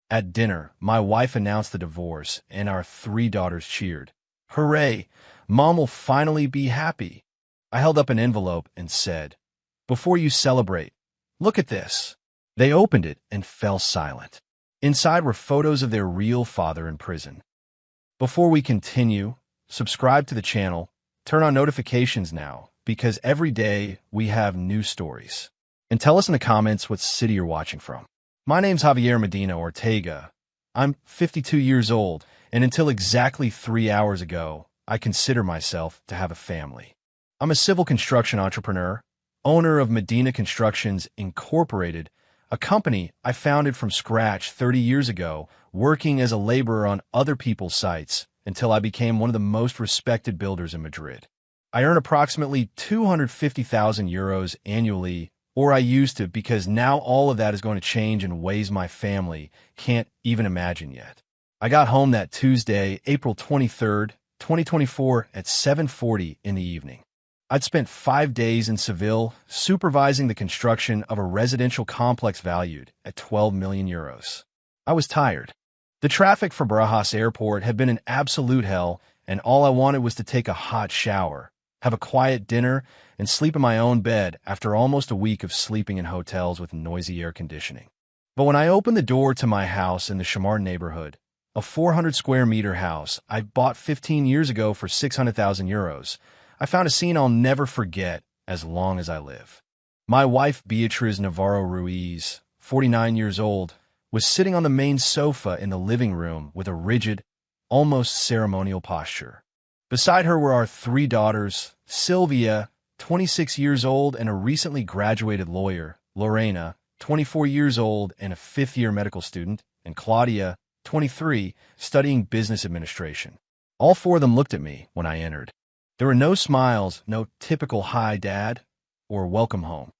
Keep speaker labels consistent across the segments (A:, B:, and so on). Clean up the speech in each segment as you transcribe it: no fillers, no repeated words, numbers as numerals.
A: At dinner, my wife announced the divorce, and our three daughters cheered. Hooray! Mom will finally be happy. I held up an envelope and said, "Before you celebrate, look at this." They opened it and fell silent. Inside were photos of their real father in prison. Before we continue, subscribe to the channel, turn on notifications now, because every day we have new stories. And tell us in the comments what city you're watching from. My name's Javier Medina Ortega. I'm 52 years old, and until exactly 3 hours ago, I consider myself to have a family. I'm a civil construction entrepreneur, owner of Medina Constructions Incorporated, a company I founded from scratch 30 years ago, working as a laborer on other people's sites until I became one of the most respected builders in Madrid. I earn approximately 250,000 euros annually, or I used to, because now all of that is going to change in ways my family can't even imagine yet. I got home that Tuesday, April 23rd, 2024 at 7:40 in the evening. I'd spent 5 days in Seville supervising the construction of a residential complex valued at 12 million euros. I was tired. The traffic for Barajas Airport had been an absolute hell, and all I wanted was to take a hot shower, have a quiet dinner, and sleep in my own bed after almost a week of sleeping in hotels with noisy air conditioning. But when I opened the door to my house in the Chamar neighborhood, a 400 square meter house I bought 15 years ago for 600,000 euros, I found a scene I'll never forget as long as I live. My wife, Beatriz Navarro Ruiz, 49 years old, was sitting on the main sofa in the living room with a rigid, almost ceremonial posture. Beside her were our three daughters, Sylvia, 26 years old and a recently graduated lawyer, Lorena, 24 years old and a fifth-year medical student, and Claudia, 23, studying business administration. All four of them looked at me when I entered. There were no smiles, no typical "Hi, Dad," or "Welcome home."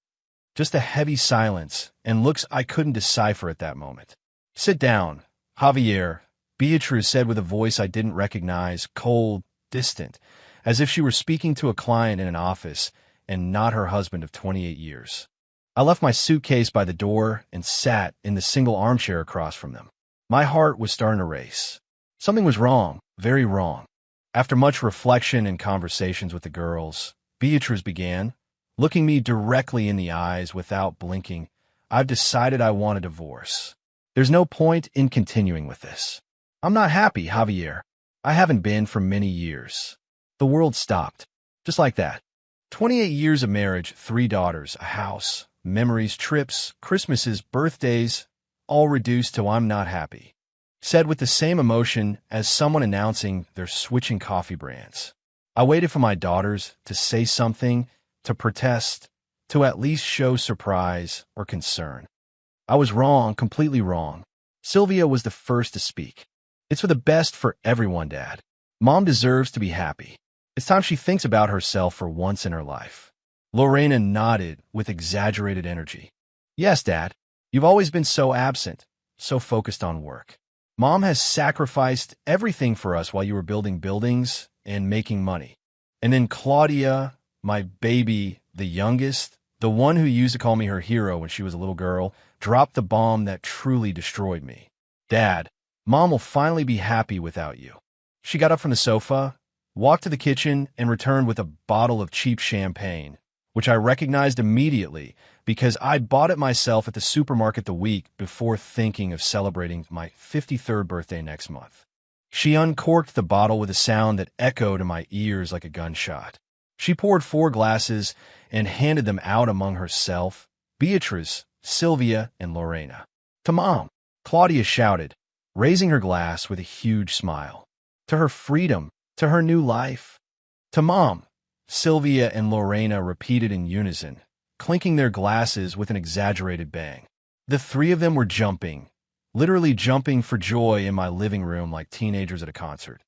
A: Just a heavy silence and looks I couldn't decipher at that moment. "Sit down, Javier," Beatriz said with a voice I didn't recognize, cold, distant, as if she were speaking to a client in an office and not her husband of 28 years. I left my suitcase by the door and sat in the single armchair across from them. My heart was starting to race. Something was wrong, very wrong. After much reflection and conversations with the girls, Beatriz began, looking me directly in the eyes without blinking. "I've decided I want a divorce. There's no point in continuing with this. I'm not happy, Javier. I haven't been for many years." The world stopped. Just like that. 28 years of marriage, 3 daughters, a house, memories, trips, Christmases, birthdays, all reduced to "I'm not happy." Said with the same emotion as someone announcing they're switching coffee brands. I waited for my daughters to say something, to protest, to at least show surprise or concern. I was wrong, completely wrong. Sylvia was the first to speak. "It's for the best for everyone, Dad. Mom deserves to be happy. It's time she thinks about herself for once in her life." Lorena nodded with exaggerated energy. "Yes, Dad. You've always been so absent, so focused on work. Mom has sacrificed everything for us while you were building buildings and making money." And then Claudia, my baby, the youngest, the one who used to call me her hero when she was a little girl, dropped the bomb that truly destroyed me. "Dad, Mom will finally be happy without you." She got up from the sofa, walked to the kitchen, and returned with a bottle of cheap champagne, which I recognized immediately because I'd bought it myself at the supermarket the week before, thinking of celebrating my 53rd birthday next month. She uncorked the bottle with a sound that echoed in my ears like a gunshot. She poured 4 glasses and handed them out among herself, Beatriz, Sylvia, and Lorena. "To Mom," Claudia shouted, raising her glass with a huge smile. "To her freedom, to her new life." "To Mom," Sylvia and Lorena repeated in unison, clinking their glasses with an exaggerated bang. The 3 of them were jumping, literally jumping for joy in my living room like teenagers at a concert.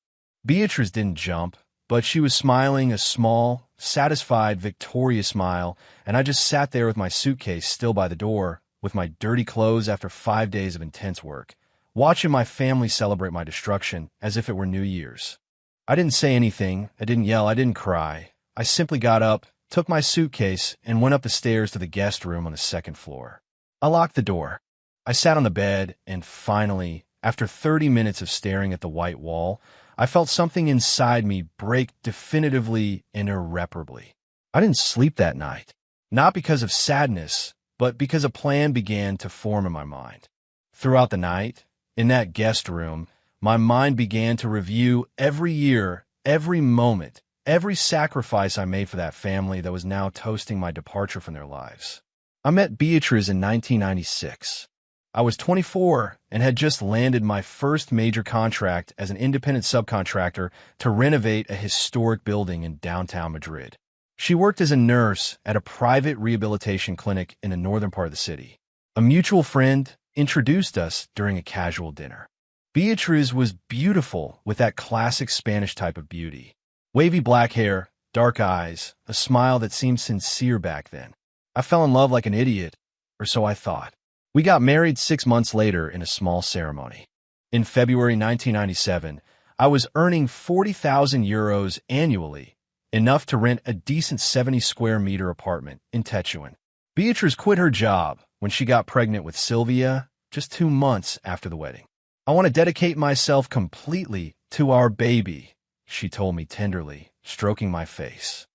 A: Beatriz didn't jump, but she was smiling a small, satisfied, victorious smile, and I just sat there with my suitcase still by the door, with my dirty clothes after 5 days of intense work, watching my family celebrate my destruction as if it were New Year's. I didn't say anything, I didn't yell, I didn't cry. I simply got up, took my suitcase, and went up the stairs to the guest room on the 2nd floor. I locked the door. I sat on the bed, and finally, after 30 minutes of staring at the white wall, I felt something inside me break definitively and irreparably. I didn't sleep that night, not because of sadness, but because a plan began to form in my mind. Throughout the night, in that guest room, my mind began to review every year, every moment, every sacrifice I made for that family that was now toasting my departure from their lives. I met Beatrice in 1996. I was 24 and had just landed my first major contract as an independent subcontractor to renovate a historic building in downtown Madrid. She worked as a nurse at a private rehabilitation clinic in the northern part of the city. A mutual friend introduced us during a casual dinner. Beatriz was beautiful with that classic Spanish type of beauty. Wavy black hair, dark eyes, a smile that seemed sincere back then. I fell in love like an idiot, or so I thought. We got married 6 months later in a small ceremony. In February 1997, I was earning 40,000 euros annually, enough to rent a decent 70 square meter apartment in Tetuan. Beatrice quit her job when she got pregnant with Sylvia just 2 months after the wedding. I want to dedicate myself completely to our baby, she told me tenderly, stroking my face.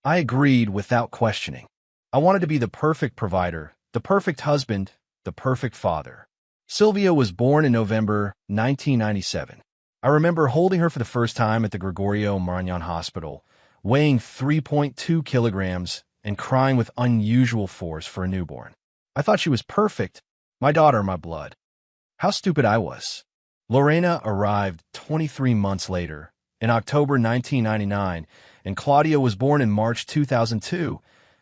A: I agreed without questioning. I wanted to be the perfect provider, the perfect husband, the perfect father. Sylvia was born in November 1997. I remember holding her for the first time at the Gregorio Marañón Hospital, weighing 3.2 kilograms and crying with unusual force for a newborn. I thought she was perfect, my daughter, my blood. How stupid I was. Lorena arrived 23 months later, in October 1999, and Claudia was born in March 2002,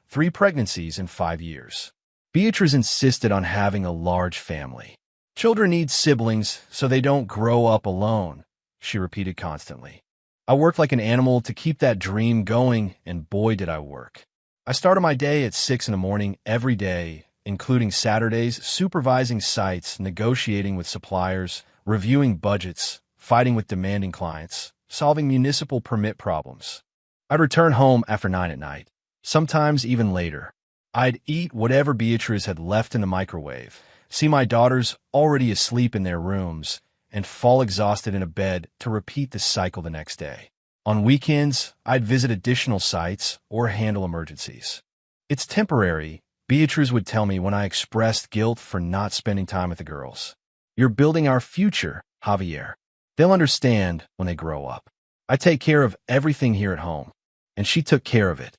A: 3 pregnancies in 5 years. Beatrice insisted on having a large family. Children need siblings so they don't grow up alone, she repeated constantly. I worked like an animal to keep that dream going, and boy did I work. I started my day at 6 in the morning every day, including Saturdays, supervising sites, negotiating with suppliers, reviewing budgets, fighting with demanding clients, solving municipal permit problems. I'd return home after 9 at night, sometimes even later. I'd eat whatever Beatrice had left in the microwave, see my daughters already asleep in their rooms, and fall exhausted in a bed to repeat the cycle the next day. On weekends, I'd visit additional sites or handle emergencies. It's temporary, Beatrice would tell me when I expressed guilt for not spending time with the girls. You're building our future, Javier. They'll understand when they grow up. I take care of everything here at home, and she took care of it.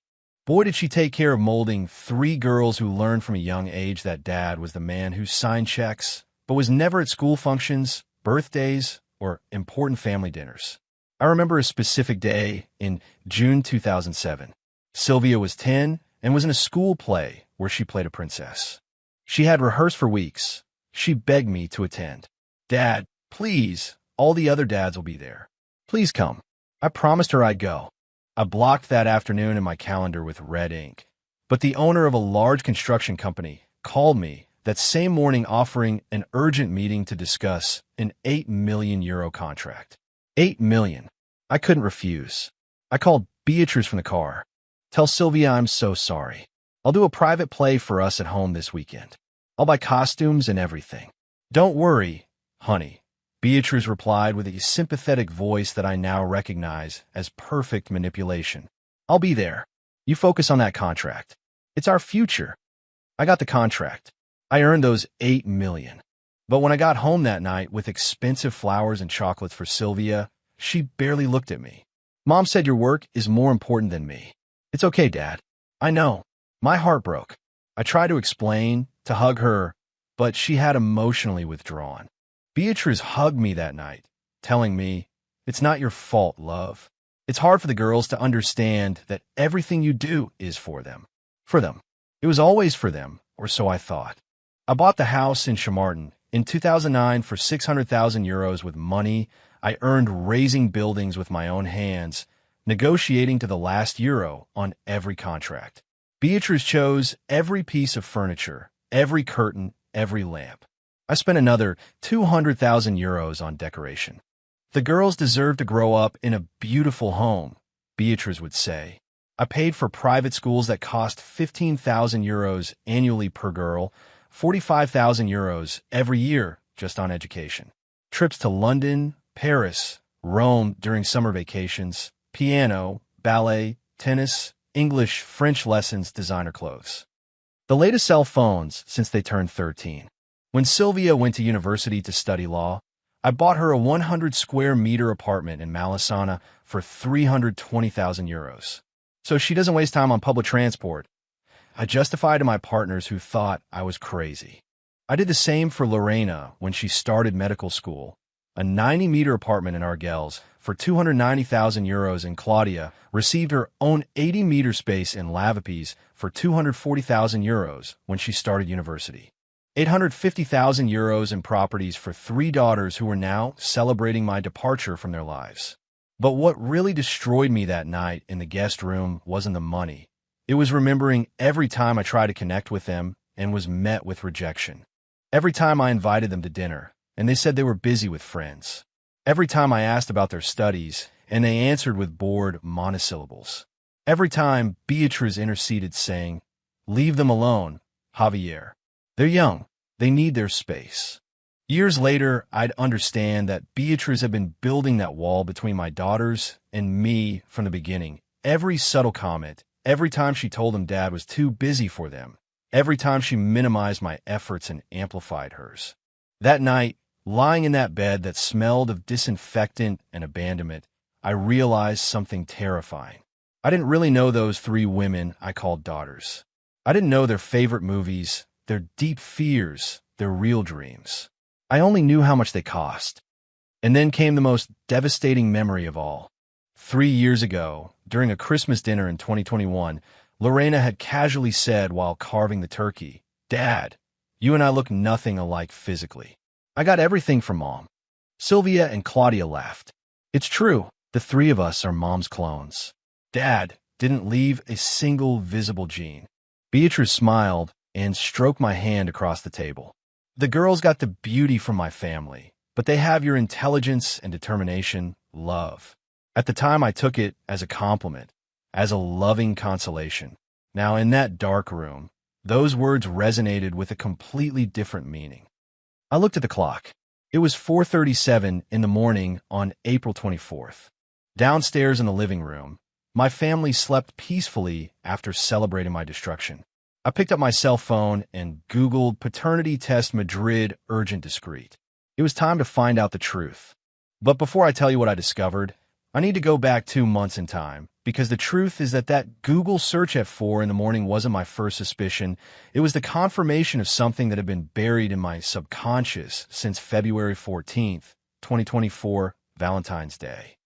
A: Boy, did she take care of molding 3 girls who learned from a young age that dad was the man who signed checks, but was never at school functions, birthdays, or important family dinners. I remember a specific day in June 2007. Sylvia was 10 and was in a school play where she played a princess. She had rehearsed for weeks. She begged me to attend. Dad, please, all the other dads will be there. Please come. I promised her I'd go. I blocked that afternoon in my calendar with red ink. But the owner of a large construction company called me that same morning offering an urgent meeting to discuss an €8 million contract. 8 million. I couldn't refuse. I called Beatrice from the car. Tell Sylvia I'm so sorry. I'll do a private play for us at home this weekend. I'll buy costumes and everything. Don't worry, honey, Beatrice replied with a sympathetic voice that I now recognize as perfect manipulation. I'll be there. You focus on that contract. It's our future. I got the contract. I earned those 8 million. But when I got home that night with expensive flowers and chocolates for Sylvia, she barely looked at me. Mom said your work is more important than me. It's okay, Dad. I know. My heart broke. I tried to explain, to hug her, but she had emotionally withdrawn. Beatrice hugged me that night, telling me, it's not your fault, love. It's hard for the girls to understand that everything you do is for them. For them. It was always for them, or so I thought. I bought the house in Chamartin in 2009 for 600,000 euros with money I earned raising buildings with my own hands, negotiating to the last euro on every contract. Beatrice chose every piece of furniture, every curtain, every lamp. I spent another 200,000 euros on decoration. The girls deserve to grow up in a beautiful home, Beatrice would say. I paid for private schools that cost 15,000 euros annually per girl, €45,000 every year just on education. Trips to London, Paris, Rome during summer vacations, piano, ballet, tennis, English, French lessons, designer clothes. The latest cell phones since they turned 13. When Sylvia went to university to study law, I bought her a 100 square meter apartment in Malesana for €320,000. So she doesn't waste time on public transport. I justified to my partners who thought I was crazy. I did the same for Lorena when she started medical school. A 90-meter apartment in Argels for €290,000, and Claudia received her own 80-meter space in Lavapes for €240,000 when she started university. €850,000 in properties for 3 daughters who were now celebrating my departure from their lives. But what really destroyed me that night in the guest room wasn't the money. It was remembering every time I tried to connect with them and was met with rejection. Every time I invited them to dinner, and they said they were busy with friends. Every time I asked about their studies, and they answered with bored monosyllables. Every time Beatriz interceded saying, "Leave them alone, Javier. They're young. They need their space." Years later, I'd understand that Beatriz had been building that wall between my daughters and me from the beginning. Every subtle comment, every time she told them Dad was too busy for them, every time she minimized my efforts and amplified hers. That night, lying in that bed that smelled of disinfectant and abandonment, I realized something terrifying. I didn't really know those 3 women I called daughters. I didn't know their favorite movies, their deep fears, their real dreams. I only knew how much they cost. And then came the most devastating memory of all. 3 years ago, during a Christmas dinner in 2021, Lorena had casually said while carving the turkey, "Dad, you and I look nothing alike physically. I got everything from Mom." Sylvia and Claudia laughed. "It's true, the 3 of us are Mom's clones. Dad didn't leave a single visible gene." Beatrice smiled and stroked my hand across the table. "The girls got the beauty from my family, but they have your intelligence and determination, love." At the time, I took it as a compliment, as a loving consolation. Now, in that dark room, those words resonated with a completely different meaning. I looked at the clock. It was 4:37 in the morning on April 24th. Downstairs in the living room, my family slept peacefully after celebrating my destruction. I picked up my cell phone and Googled paternity test Madrid urgent discreet. It was time to find out the truth. But before I tell you what I discovered, I need to go back 2 months in time, because the truth is that Google search at 4 in the morning wasn't my first suspicion. It was the confirmation of something that had been buried in my subconscious since February 14th, 2024, Valentine's Day.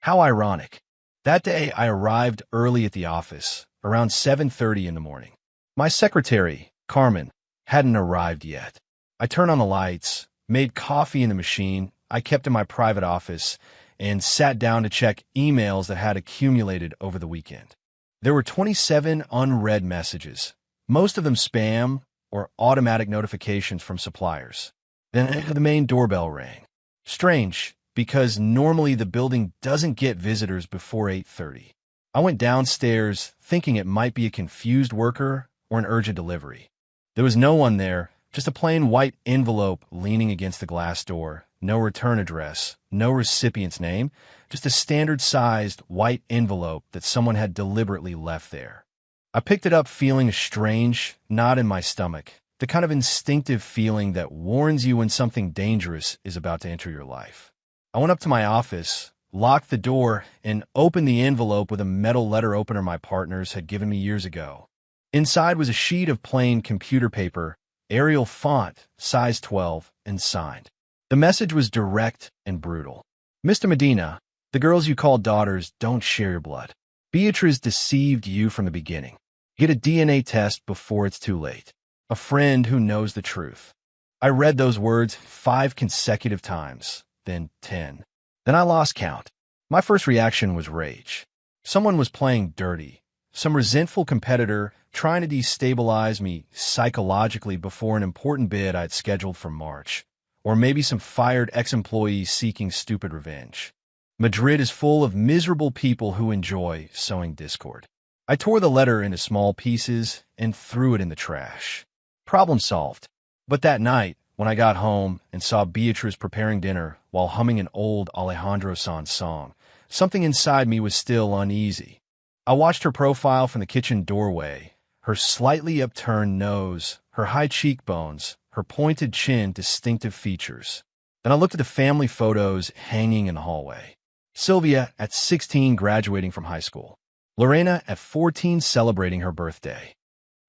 A: How ironic. That day, I arrived early at the office, around 7:30 in the morning. My secretary, Carmen, hadn't arrived yet. I turned on the lights, made coffee in the machine I kept in my private office, and sat down to check emails that had accumulated over the weekend. There were 27 unread messages, most of them spam or automatic notifications from suppliers. Then the main doorbell rang. Strange, because normally the building doesn't get visitors before 8:30. I went downstairs thinking it might be a confused worker or an urgent delivery. There was no one there, just a plain white envelope leaning against the glass door. No return address, no recipient's name, just a standard-sized white envelope that someone had deliberately left there. I picked it up feeling a strange knot in my stomach, the kind of instinctive feeling that warns you when something dangerous is about to enter your life. I went up to my office, locked the door, and opened the envelope with a metal letter opener my partners had given me years ago. Inside was a sheet of plain computer paper, Arial font, size 12, and signed. The message was direct and brutal. "Mr. Medina, the girls you call daughters don't share your blood. Beatriz deceived you from the beginning. Get a DNA test before it's too late. A friend who knows the truth." I read those words 5 consecutive times, then 10. Then I lost count. My first reaction was rage. Someone was playing dirty. Some resentful competitor trying to destabilize me psychologically before an important bid I'd scheduled for March. Or maybe some fired ex-employee seeking stupid revenge. Madrid is full of miserable people who enjoy sowing discord. I tore the letter into small pieces and threw it in the trash. Problem solved. But that night, when I got home and saw Beatrice preparing dinner while humming an old Alejandro Sanz song, something inside me was still uneasy. I watched her profile from the kitchen doorway, her slightly upturned nose, her high cheekbones, her pointed chin, distinctive features. Then I looked at the family photos hanging in the hallway. Sylvia at 16 graduating from high school. Lorena at 14 celebrating her birthday.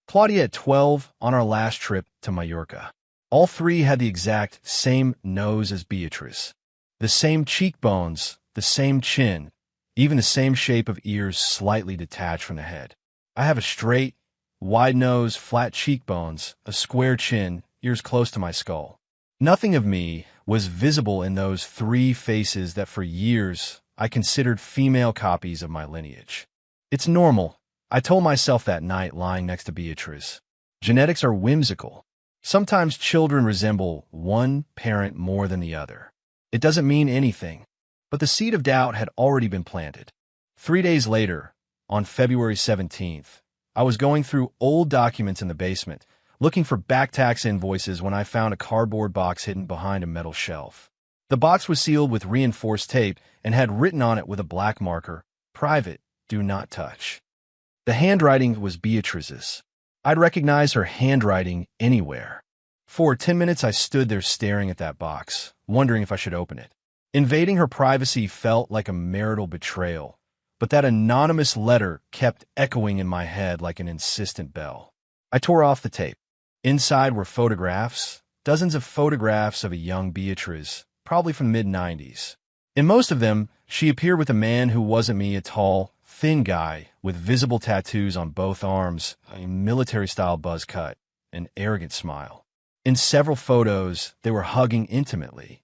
A: Claudia at 12 on our last trip to Mallorca. All three had the exact same nose as Beatrice. The same cheekbones, the same chin, even the same shape of ears slightly detached from the head. I have a straight, wide nose, flat cheekbones, a square chin, ears close to my skull. Nothing of me was visible in those three faces that for years I considered female copies of my lineage. It's normal, I told myself that night lying next to Beatrice. Genetics are whimsical. Sometimes children resemble one parent more than the other. It doesn't mean anything, but the seed of doubt had already been planted. 3 days later, on February 17th, I was going through old documents in the basement, looking for back tax invoices when I found a cardboard box hidden behind a metal shelf. The box was sealed with reinforced tape and had written on it with a black marker, "Private, do not touch." The handwriting was Beatrice's. I'd recognize her handwriting anywhere. For 10 minutes I stood there staring at that box, wondering if I should open it. Invading her privacy felt like a marital betrayal, but that anonymous letter kept echoing in my head like an insistent bell. I tore off the tape. Inside were photographs, dozens of photographs of a young Beatrice, probably from the mid-90s. In most of them, she appeared with a man who wasn't me, a tall, thin guy with visible tattoos on both arms, a military-style buzz cut, an arrogant smile. In several photos, they were hugging intimately.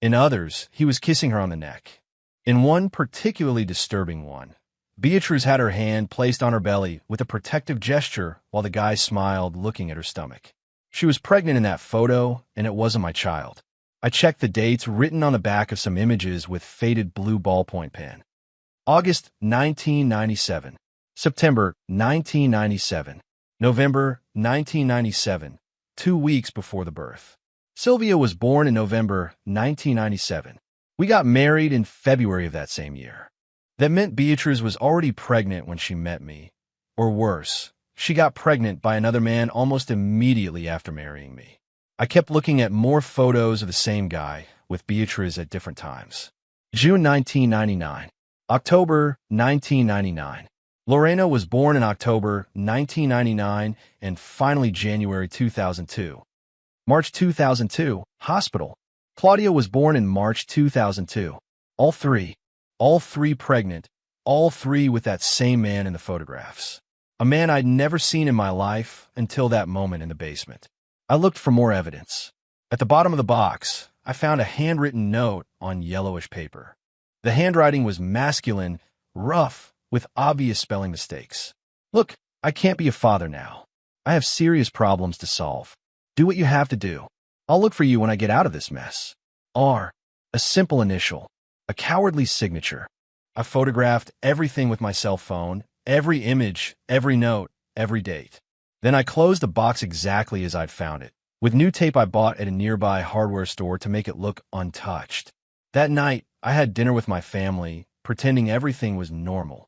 A: In others, he was kissing her on the neck. In one particularly disturbing one, Beatrice had her hand placed on her belly with a protective gesture while the guy smiled, looking at her stomach. She was pregnant in that photo, and it wasn't my child. I checked the dates written on the back of some images with faded blue ballpoint pen. August 1997, September 1997, November 1997, 2 weeks before the birth. Sylvia was born in November 1997. We got married in February of that same year. That meant Beatrice was already pregnant when she met me. Or worse, she got pregnant by another man almost immediately after marrying me. I kept looking at more photos of the same guy, with Beatrice at different times. June 1999. October 1999. Lorena was born in October 1999 and finally January 2002. March 2002, hospital. Claudia was born in March 2002. All three pregnant, all three with that same man in the photographs. A man I'd never seen in my life until that moment in the basement. I looked for more evidence. At the bottom of the box, I found a handwritten note on yellowish paper. The handwriting was masculine, rough, with obvious spelling mistakes. "Look, I can't be a father now. I have serious problems to solve. Do what you have to do. I'll look for you when I get out of this mess. R. A simple initial. A cowardly signature." I photographed everything with my cell phone, every image, every note, every date. Then I closed the box exactly as I'd found it, with new tape I bought at a nearby hardware store to make it look untouched. That night, I had dinner with my family, pretending everything was normal.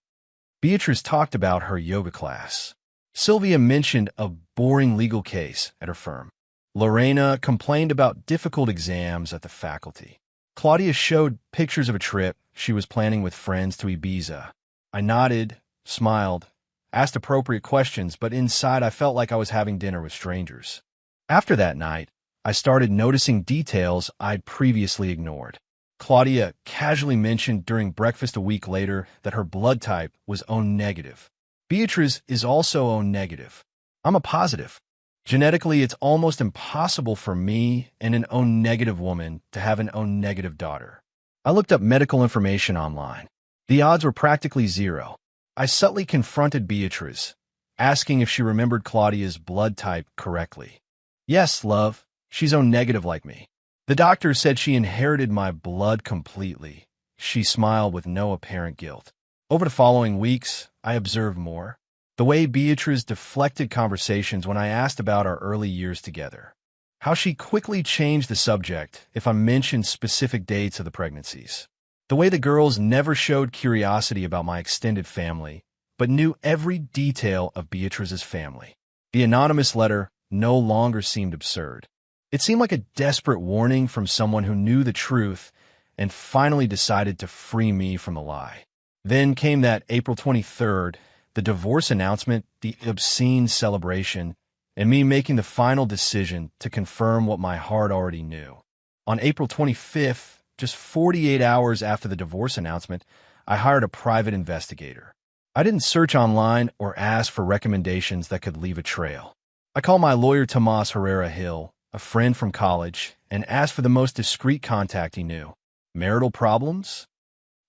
A: Beatrice talked about her yoga class. Sylvia mentioned a boring legal case at her firm. Lorena complained about difficult exams at the faculty. Claudia showed pictures of a trip she was planning with friends to Ibiza. I nodded, smiled, asked appropriate questions, but inside I felt like I was having dinner with strangers. After that night, I started noticing details I'd previously ignored. Claudia casually mentioned during breakfast a week later that her blood type was O-negative. Beatrice is also O-negative. I'm a positive. Genetically, it's almost impossible for me and an O-negative woman to have an O-negative daughter. I looked up medical information online. The odds were practically zero. I subtly confronted Beatrice, asking if she remembered Claudia's blood type correctly. "Yes, love, she's O-negative like me. The doctor said she inherited my blood completely." She smiled with no apparent guilt. Over the following weeks, I observed more. The way Beatrice deflected conversations when I asked about our early years together. How she quickly changed the subject if I mentioned specific dates of the pregnancies. The way the girls never showed curiosity about my extended family, but knew every detail of Beatrice's family. The anonymous letter no longer seemed absurd. It seemed like a desperate warning from someone who knew the truth and finally decided to free me from the lie. Then came that April 23rd, the divorce announcement, the obscene celebration, and me making the final decision to confirm what my heart already knew. On April 25th, just 48 hours after the divorce announcement, I hired a private investigator. I didn't search online or ask for recommendations that could leave a trail. I called my lawyer Tomas Herrera Hill, a friend from college, and asked for the most discreet contact he knew. Marital problems?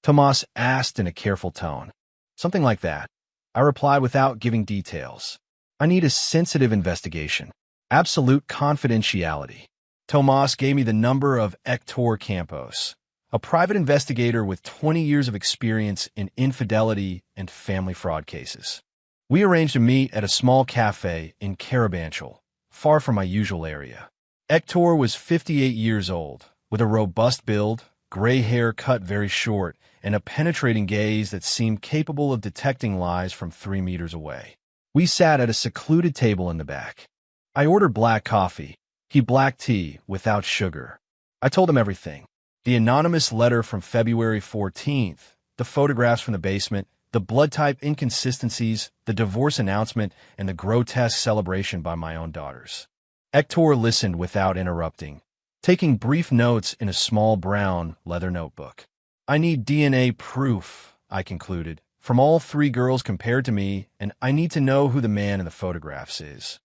A: Tomas asked in a careful tone. Something like that. I replied without giving details. I need a sensitive investigation. Absolute confidentiality. Tomas gave me the number of Hector Campos, a private investigator with 20 years of experience in infidelity and family fraud cases. We arranged to meet at a small cafe in Carabanchel, far from my usual area. Hector was 58 years old, with a robust build, gray hair cut very short, and a penetrating gaze that seemed capable of detecting lies from 3 meters away. We sat at a secluded table in the back. I ordered black coffee, he black tea without sugar. I told him everything. The anonymous letter from February 14th, the photographs from the basement, the blood type inconsistencies, the divorce announcement, and the grotesque celebration by my own daughters. Hector listened without interrupting, taking brief notes in a small brown leather notebook. I need DNA proof, I concluded, from all 3 girls compared to me, and I need to know who the man in the photographs is.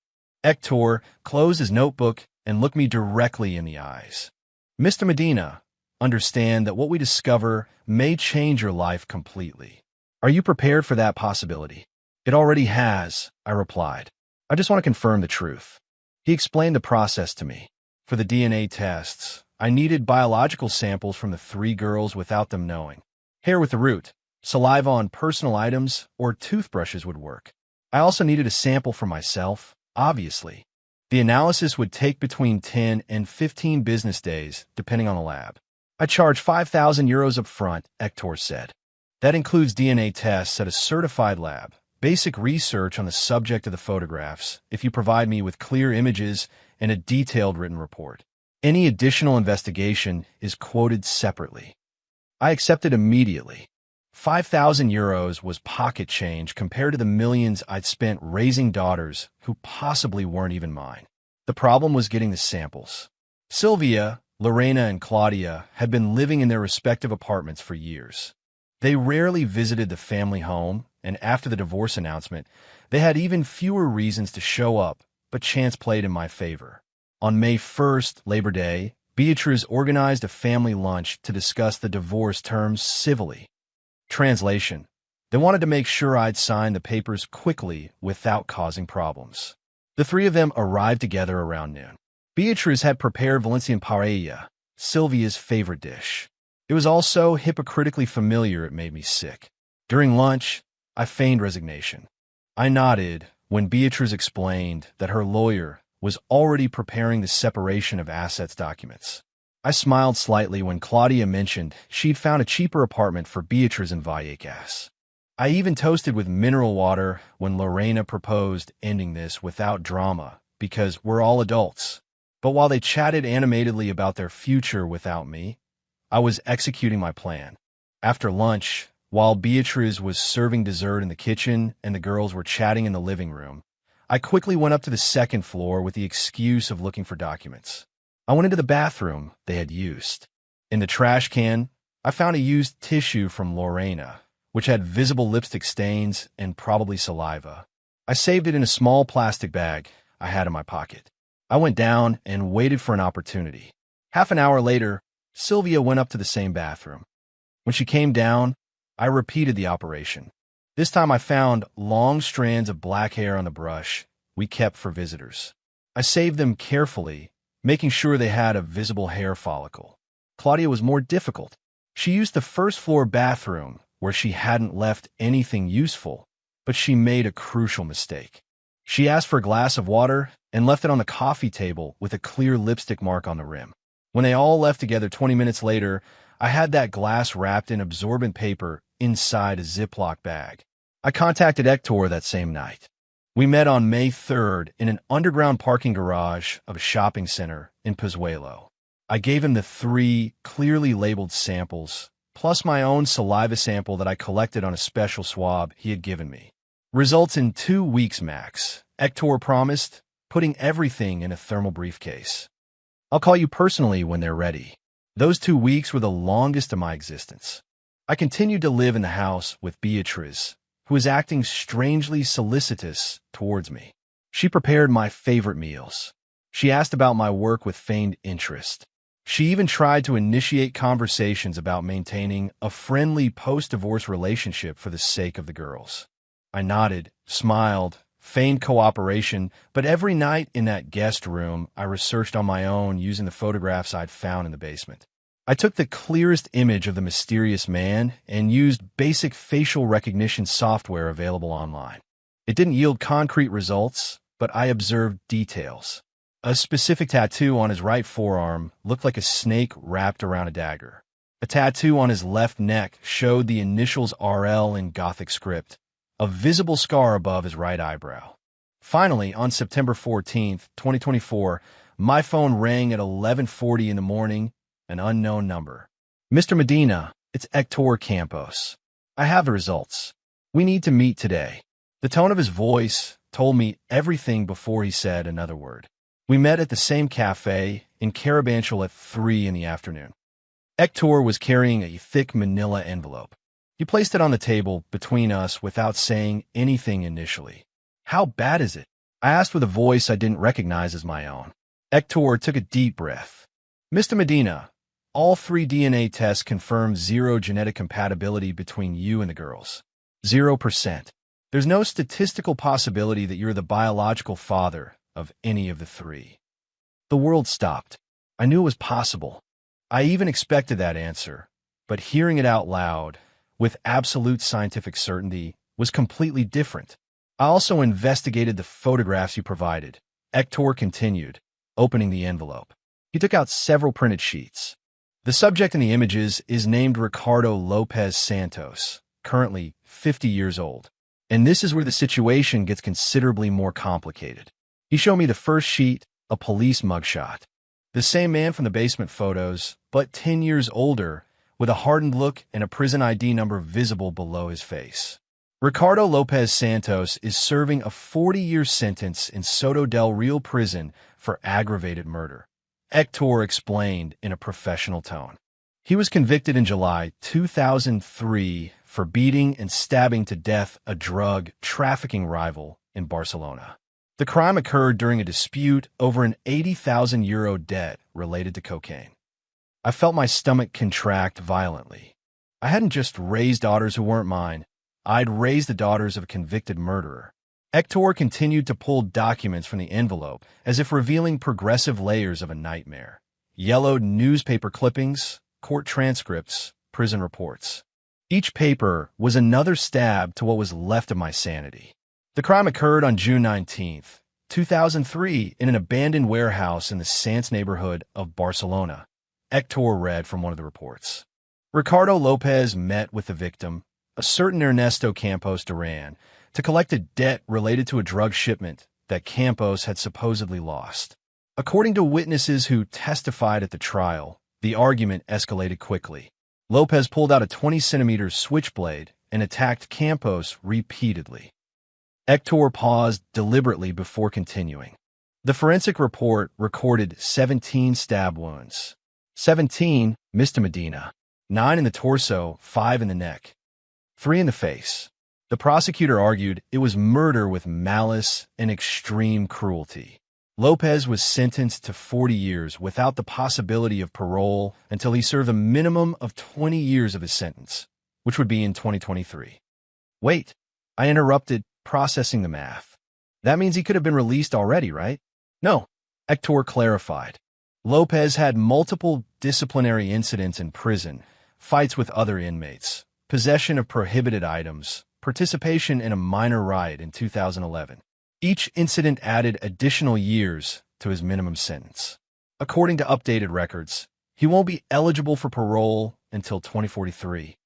A: Hector closed his notebook and looked me directly in the eyes. Mr. Medina, understand that what we discover may change your life completely. Are you prepared for that possibility? It already has, I replied. I just want to confirm the truth. He explained the process to me. For the DNA tests, I needed biological samples from the 3 girls without them knowing. Hair with the root, saliva on personal items, or toothbrushes would work. I also needed a sample for myself, obviously. The analysis would take between 10 and 15 business days, depending on the lab. I charge €5,000 up front, Hector said. That includes DNA tests at a certified lab, basic research on the subject of the photographs, if you provide me with clear images and a detailed written report. Any additional investigation is quoted separately. I accepted immediately. €5,000 was pocket change compared to the millions I'd spent raising daughters who possibly weren't even mine. The problem was getting the samples. Sylvia, Lorena, and Claudia had been living in their respective apartments for years. They rarely visited the family home, and after the divorce announcement, they had even fewer reasons to show up, but chance played in my favor. On May 1st, Labor Day, Beatrice organized a family lunch to discuss the divorce terms civilly. Translation: they wanted to make sure I'd sign the papers quickly without causing problems. The 3 of them arrived together around noon. Beatrice had prepared Valencian paella, Sylvia's favorite dish. It was all so hypocritically familiar it made me sick. During lunch, I feigned resignation. I nodded when Beatrice explained that her lawyer was already preparing the separation of assets documents. I smiled slightly when Claudia mentioned she'd found a cheaper apartment for Beatrice in Vallecas. I even toasted with mineral water when Lorena proposed ending this without drama, because we're all adults. But while they chatted animatedly about their future without me, I was executing my plan. After lunch, while Beatrice was serving dessert in the kitchen and the girls were chatting in the living room, I quickly went up to the 2nd floor with the excuse of looking for documents. I went into the bathroom they had used. In the trash can, I found a used tissue from Lorena, which had visible lipstick stains and probably saliva. I saved it in a small plastic bag I had in my pocket. I went down and waited for an opportunity. Half an hour later, Sylvia went up to the same bathroom. When she came down, I repeated the operation. This time I found long strands of black hair on the brush we kept for visitors. I saved them carefully, making sure they had a visible hair follicle. Claudia was more difficult. She used the 1st floor bathroom, where she hadn't left anything useful, but she made a crucial mistake. She asked for a glass of water and left it on the coffee table with a clear lipstick mark on the rim. When they all left together 20 minutes later, I had that glass wrapped in absorbent paper inside a Ziploc bag. I contacted Hector that same night. We met on May 3rd in an underground parking garage of a shopping center in Pozuelo. I gave him the 3 clearly labeled samples, plus my own saliva sample that I collected on a special swab he had given me. Results in 2 weeks max. Hector promised, putting everything in a thermal briefcase. I'll call you personally when they're ready. Those 2 weeks were the longest of my existence. I continued to live in the house with Beatriz, who was acting strangely solicitous towards me. She prepared my favorite meals. She asked about my work with feigned interest. She even tried to initiate conversations about maintaining a friendly post-divorce relationship for the sake of the girls. I nodded, smiled, feigned cooperation, but every night in that guest room, I researched on my own using the photographs I'd found in the basement. I took the clearest image of the mysterious man and used basic facial recognition software available online. It didn't yield concrete results, but I observed details. A specific tattoo on his right forearm looked like a snake wrapped around a dagger. A tattoo on his left neck showed the initials RL in Gothic script, a visible scar above his right eyebrow. Finally, on September 14th, 2024, my phone rang at 11:40 in the morning, an unknown number. Mr. Medina, it's Hector Campos. I have the results. We need to meet today. The tone of his voice told me everything before he said another word. We met at the same cafe in Carabanchel at 3 in the afternoon. Hector was carrying a thick manila envelope. He placed it on the table between us without saying anything initially. How bad is it? I asked with a voice I didn't recognize as my own. Hector took a deep breath. Mr. Medina, all 3 DNA tests confirm 0 genetic compatibility between you and the girls. 0%. There's no statistical possibility that you're the biological father of any of the 3. The world stopped. I knew it was possible. I even expected that answer, but hearing it out loud, with absolute scientific certainty, was completely different. I also investigated the photographs you provided. Hector continued, opening the envelope. He took out several printed sheets. The subject in the images is named Ricardo Lopez Santos, currently 50 years old. And this is where the situation gets considerably more complicated. He showed me the first sheet, a police mugshot. The same man from the basement photos, but 10 years older, with a hardened look and a prison ID number visible below his face. Ricardo Lopez Santos is serving a 40-year sentence in Soto del Real prison for aggravated murder. Hector explained in a professional tone. He was convicted in July 2003 for beating and stabbing to death a drug trafficking rival in Barcelona. The crime occurred during a dispute over an €80,000 debt related to cocaine. I felt my stomach contract violently. I hadn't just raised daughters who weren't mine. I'd raised the daughters of a convicted murderer. Hector continued to pull documents from the envelope as if revealing progressive layers of a nightmare. Yellowed newspaper clippings, court transcripts, prison reports. Each paper was another stab to what was left of my sanity. The crime occurred on June 19th, 2003, in an abandoned warehouse in the Sants neighborhood of Barcelona. Hector read from one of the reports. Ricardo Lopez met with the victim, a certain Ernesto Campos Duran, to collect a debt related to a drug shipment that Campos had supposedly lost. According to witnesses who testified at the trial, the argument escalated quickly. Lopez pulled out a 20-centimeter switchblade and attacked Campos repeatedly. Hector paused deliberately before continuing. The forensic report recorded 17 stab wounds. 17, Mr. Medina. 9 in the torso, 5 in the neck. 3 in the face. The prosecutor argued it was murder with malice and extreme cruelty. Lopez was sentenced to 40 years without the possibility of parole until he served a minimum of 20 years of his sentence, which would be in 2023. Wait, I interrupted, processing the math. That means he could have been released already, right? No, Hector clarified. Lopez had multiple disciplinary incidents in prison, fights with other inmates, possession of prohibited items, participation in a minor riot in 2011. Each incident added additional years to his minimum sentence. According to updated records, he won't be eligible for parole until 2043,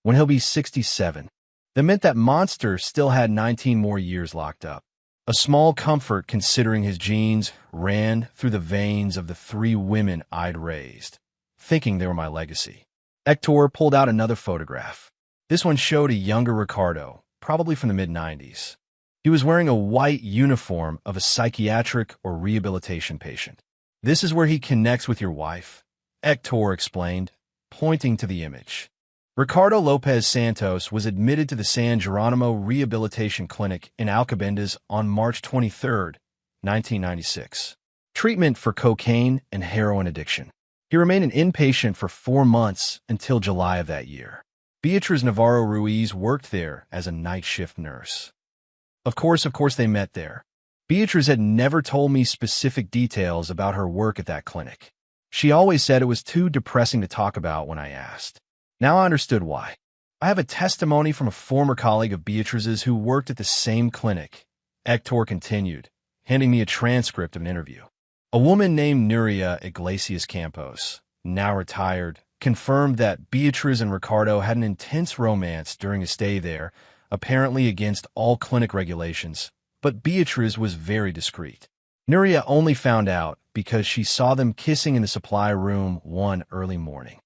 A: when he'll be 67. That meant that monster still had 19 more years locked up. A small comfort considering his genes ran through the veins of the 3 women I'd raised, thinking they were my legacy. Hector pulled out another photograph. This one showed a younger Ricardo, probably from the mid-90s. He was wearing a white uniform of a psychiatric or rehabilitation patient. "This is where he connects with your wife," Hector explained, pointing to the image. Ricardo Lopez Santos was admitted to the San Geronimo Rehabilitation Clinic in Alcobendas on March 23, 1996. Treatment for cocaine and heroin addiction. He remained an inpatient for 4 months until July of that year. Beatriz Navarro Ruiz worked there as a night shift nurse. Of course, they met there. Beatriz had never told me specific details about her work at that clinic. She always said it was too depressing to talk about when I asked. Now I understood why. I have a testimony from a former colleague of Beatriz's who worked at the same clinic. Hector continued, handing me a transcript of an interview. A woman named Nuria Iglesias Campos, now retired, confirmed that Beatriz and Ricardo had an intense romance during a stay there, apparently against all clinic regulations, but Beatriz was very discreet. Nuria only found out because she saw them kissing in the supply room one early morning.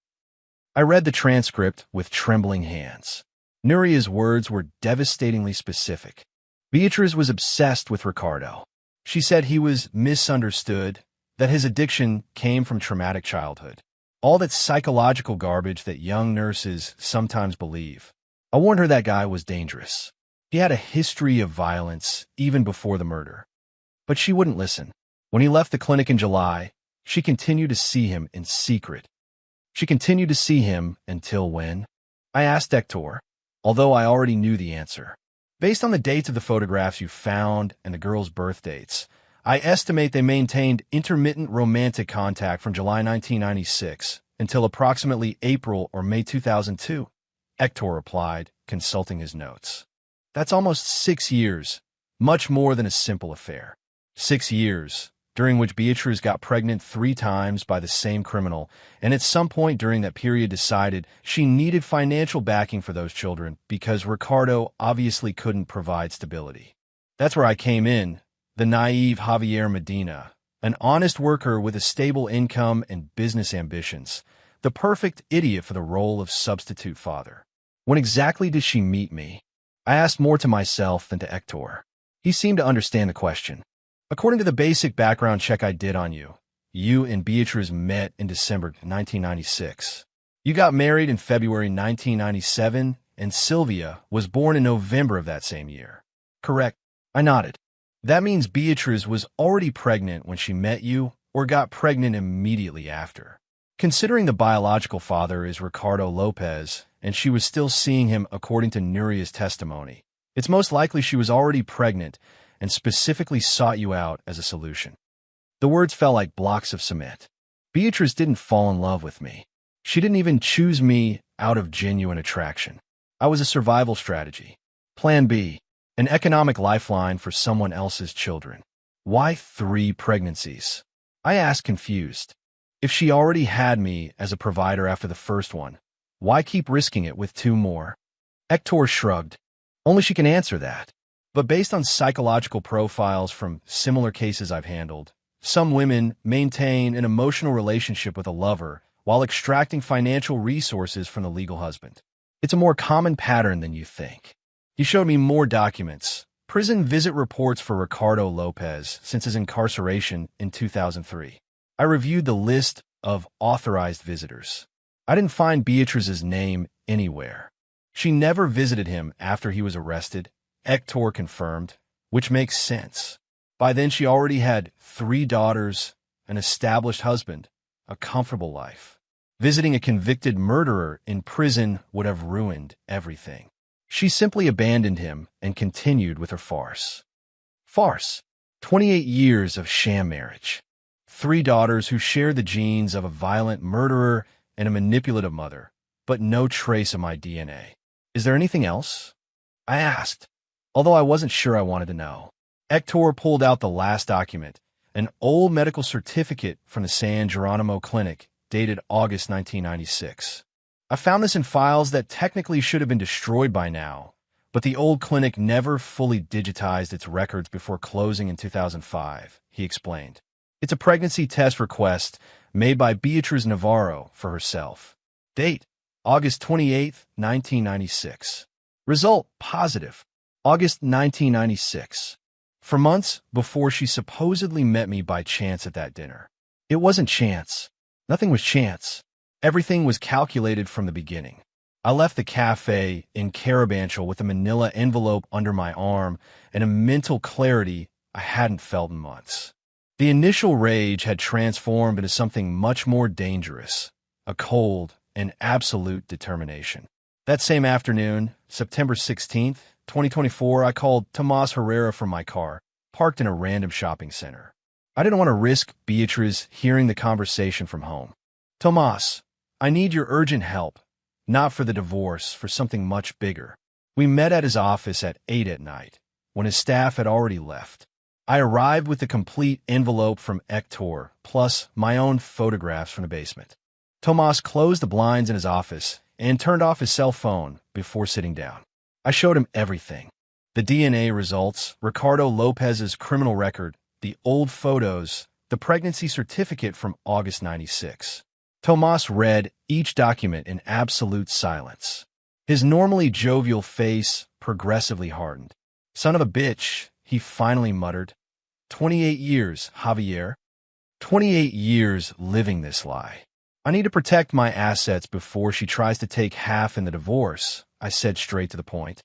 A: I read the transcript with trembling hands. Nuria's words were devastatingly specific. Beatriz was obsessed with Ricardo. She said he was misunderstood, that his addiction came from traumatic childhood. All that psychological garbage that young nurses sometimes believe. I warned her that guy was dangerous. He had a history of violence even before the murder. But she wouldn't listen. When he left the clinic in July, she continued to see him in secret. She continued to see him until when? I asked Hector, although I already knew the answer. Based on the dates of the photographs you found and the girls' birth dates, I estimate they maintained intermittent romantic contact from July 1996 until approximately April or May 2002. Hector replied, consulting his notes. That's almost 6 years, much more than a simple affair. 6 years, during which Beatriz got pregnant 3 times by the same criminal, and at some point during that period decided she needed financial backing for those children because Ricardo obviously couldn't provide stability. That's where I came in, the naive Javier Medina, an honest worker with a stable income and business ambitions, the perfect idiot for the role of substitute father. When exactly did she meet me? I asked more to myself than to Hector. He seemed to understand the question. According to the basic background check I did on you, you and Beatriz met in December 1996. You got married in February 1997, and Sylvia was born in November of that same year. Correct. I nodded. That means Beatriz was already pregnant when she met you, or got pregnant immediately after. Considering the biological father is Ricardo Lopez, and she was still seeing him according to Nuria's testimony, it's most likely she was already pregnant and specifically sought you out as a solution. The words fell like blocks of cement. Beatriz didn't fall in love with me. She didn't even choose me out of genuine attraction. I was a survival strategy. Plan B, an economic lifeline for someone else's children. Why 3 pregnancies? I asked, confused. If she already had me as a provider after the first one, why keep risking it with 2 more? Hector shrugged. Only she can answer that. But based on psychological profiles from similar cases I've handled, some women maintain an emotional relationship with a lover while extracting financial resources from the legal husband. It's a more common pattern than you think. He showed me more documents, prison visit reports for Ricardo Lopez since his incarceration in 2003. I reviewed the list of authorized visitors. I didn't find Beatriz's name anywhere. She never visited him after he was arrested, Hector confirmed, which makes sense. By then she already had 3 daughters, an established husband, a comfortable life. Visiting a convicted murderer in prison would have ruined everything. She simply abandoned him and continued with her farce. Farce. 28 years of sham marriage. 3 daughters who shared the genes of a violent murderer and a manipulative mother, but no trace of my DNA. Is there anything else? I asked, although I wasn't sure I wanted to know. Hector pulled out the last document, an old medical certificate from the San Geronimo Clinic, dated August 1996. I found this in files that technically should have been destroyed by now, but the old clinic never fully digitized its records before closing in 2005, he explained. It's a pregnancy test request made by Beatriz Navarro for herself. Date: August 28, 1996. Result: positive. August 1996. For months before she supposedly met me by chance at that dinner. It wasn't chance. Nothing was chance. Everything was calculated from the beginning. I left the cafe in Carabanchel with a manila envelope under my arm and a mental clarity I hadn't felt in months. The initial rage had transformed into something much more dangerous, a cold and absolute determination. That same afternoon, September 16th, 2024, I called Tomas Herrera from my car, parked in a random shopping center. I didn't want to risk Beatriz hearing the conversation from home. Tomas, I need your urgent help. Not for the divorce, for something much bigger. We met at his office at 8 at night, when his staff had already left. I arrived with a complete envelope from Hector, plus my own photographs from the basement. Tomas closed the blinds in his office and turned off his cell phone before sitting down. I showed him everything. The DNA results, Ricardo Lopez's criminal record, the old photos, the pregnancy certificate from August 96. Tomas read each document in absolute silence. His normally jovial face progressively hardened. Son of a bitch, he finally muttered. 28 years, Javier. 28 years living this lie. I need to protect my assets before she tries to take half in the divorce, I said straight to the point.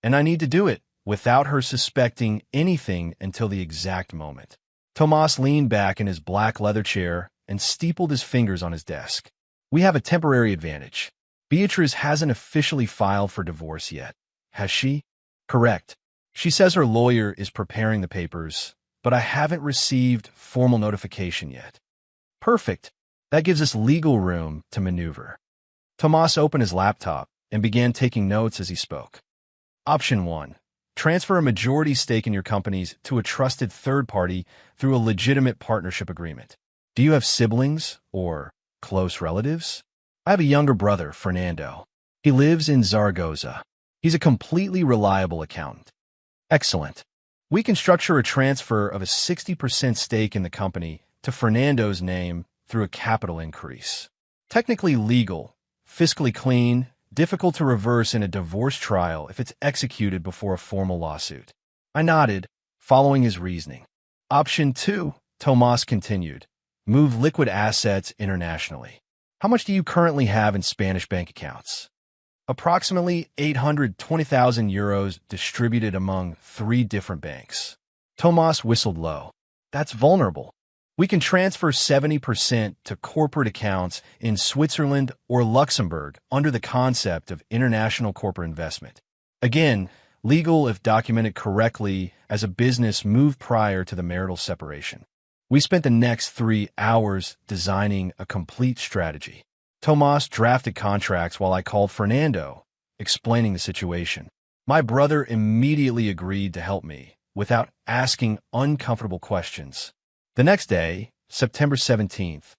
A: And I need to do it without her suspecting anything until the exact moment. Tomas leaned back in his black leather chair and steepled his fingers on his desk. We have a temporary advantage. Beatriz hasn't officially filed for divorce yet. Has she? Correct. She says her lawyer is preparing the papers, but I haven't received formal notification yet. Perfect. That gives us legal room to maneuver. Tomas opened his laptop and began taking notes as he spoke. Option 1. Transfer a majority stake in your companies to a trusted third party through a legitimate partnership agreement. Do you have siblings or close relatives? I have a younger brother, Fernando. He lives in Zaragoza. He's a completely reliable accountant. Excellent. We can structure a transfer of a 60% stake in the company to Fernando's name through a capital increase. Technically legal, fiscally clean, difficult to reverse in a divorce trial if it's executed before a formal lawsuit. I nodded, following his reasoning. Option 2, Tomas continued. Move liquid assets internationally. How much do you currently have in Spanish bank accounts? Approximately 820,000 euros distributed among 3 different banks. Tomas whistled low. That's vulnerable. We can transfer 70% to corporate accounts in Switzerland or Luxembourg under the concept of international corporate investment. Again, legal if documented correctly as a business moved prior to the marital separation. We spent the next 3 hours designing a complete strategy. Tomas drafted contracts while I called Fernando, explaining the situation. My brother immediately agreed to help me without asking uncomfortable questions. The next day, September 17th,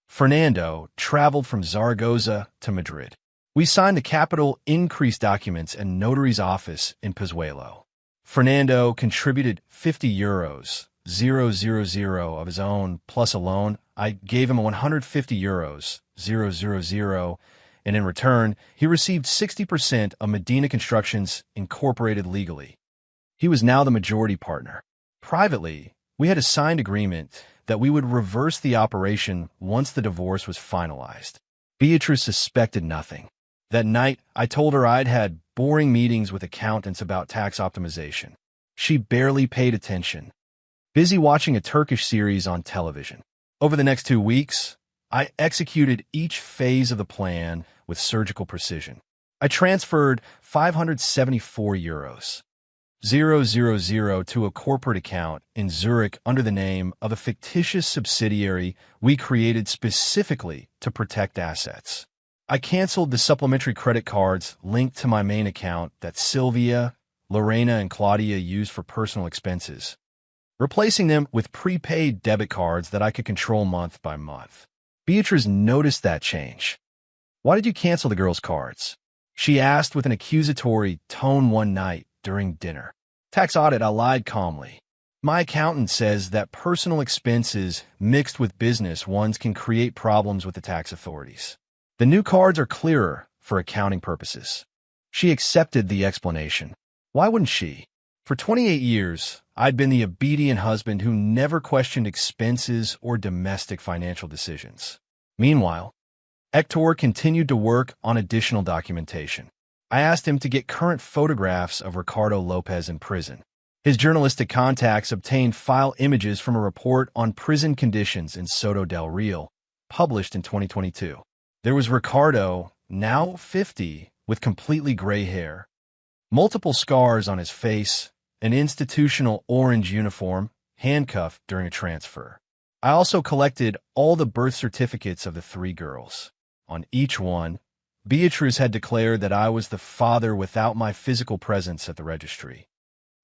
A: Fernando traveled from Zaragoza to Madrid. We signed the capital increase documents in notary's office in Pozuelo. Fernando contributed 50 euros, 000 of his own plus a loan. I gave him 150 euros, 000, and in return, he received 60% of Medina Constructions incorporated legally. He was now the majority partner. Privately, we had a signed agreement that we would reverse the operation once the divorce was finalized. Beatriz suspected nothing. That night, I told her I'd had boring meetings with accountants about tax optimization. She barely paid attention, busy watching a Turkish series on television. Over the next 2 weeks, I executed each phase of the plan with surgical precision. I transferred 574 euros, 000 to a corporate account in Zurich under the name of a fictitious subsidiary we created specifically to protect assets. I canceled the supplementary credit cards linked to my main account that Sylvia, Lorena, and Claudia used for personal expenses, replacing them with prepaid debit cards that I could control month by month. Beatrice noticed that change. "Why did you cancel the girls' cards?" she asked with an accusatory tone one night during dinner. "Tax audit," I lied calmly. "My accountant says that personal expenses mixed with business ones can create problems with the tax authorities. The new cards are clearer for accounting purposes." She accepted the explanation. Why wouldn't she? For 28 years, I'd been the obedient husband who never questioned expenses or domestic financial decisions. Meanwhile, Hector continued to work on additional documentation. I asked him to get current photographs of Ricardo Lopez in prison. His journalistic contacts obtained file images from a report on prison conditions in Soto del Real, published in 2022. There was Ricardo, now 50, with completely gray hair, multiple scars on his face, an institutional orange uniform, handcuffed during a transfer. I also collected all the birth certificates of the 3 girls. On each one, Beatrice had declared that I was the father without my physical presence at the registry.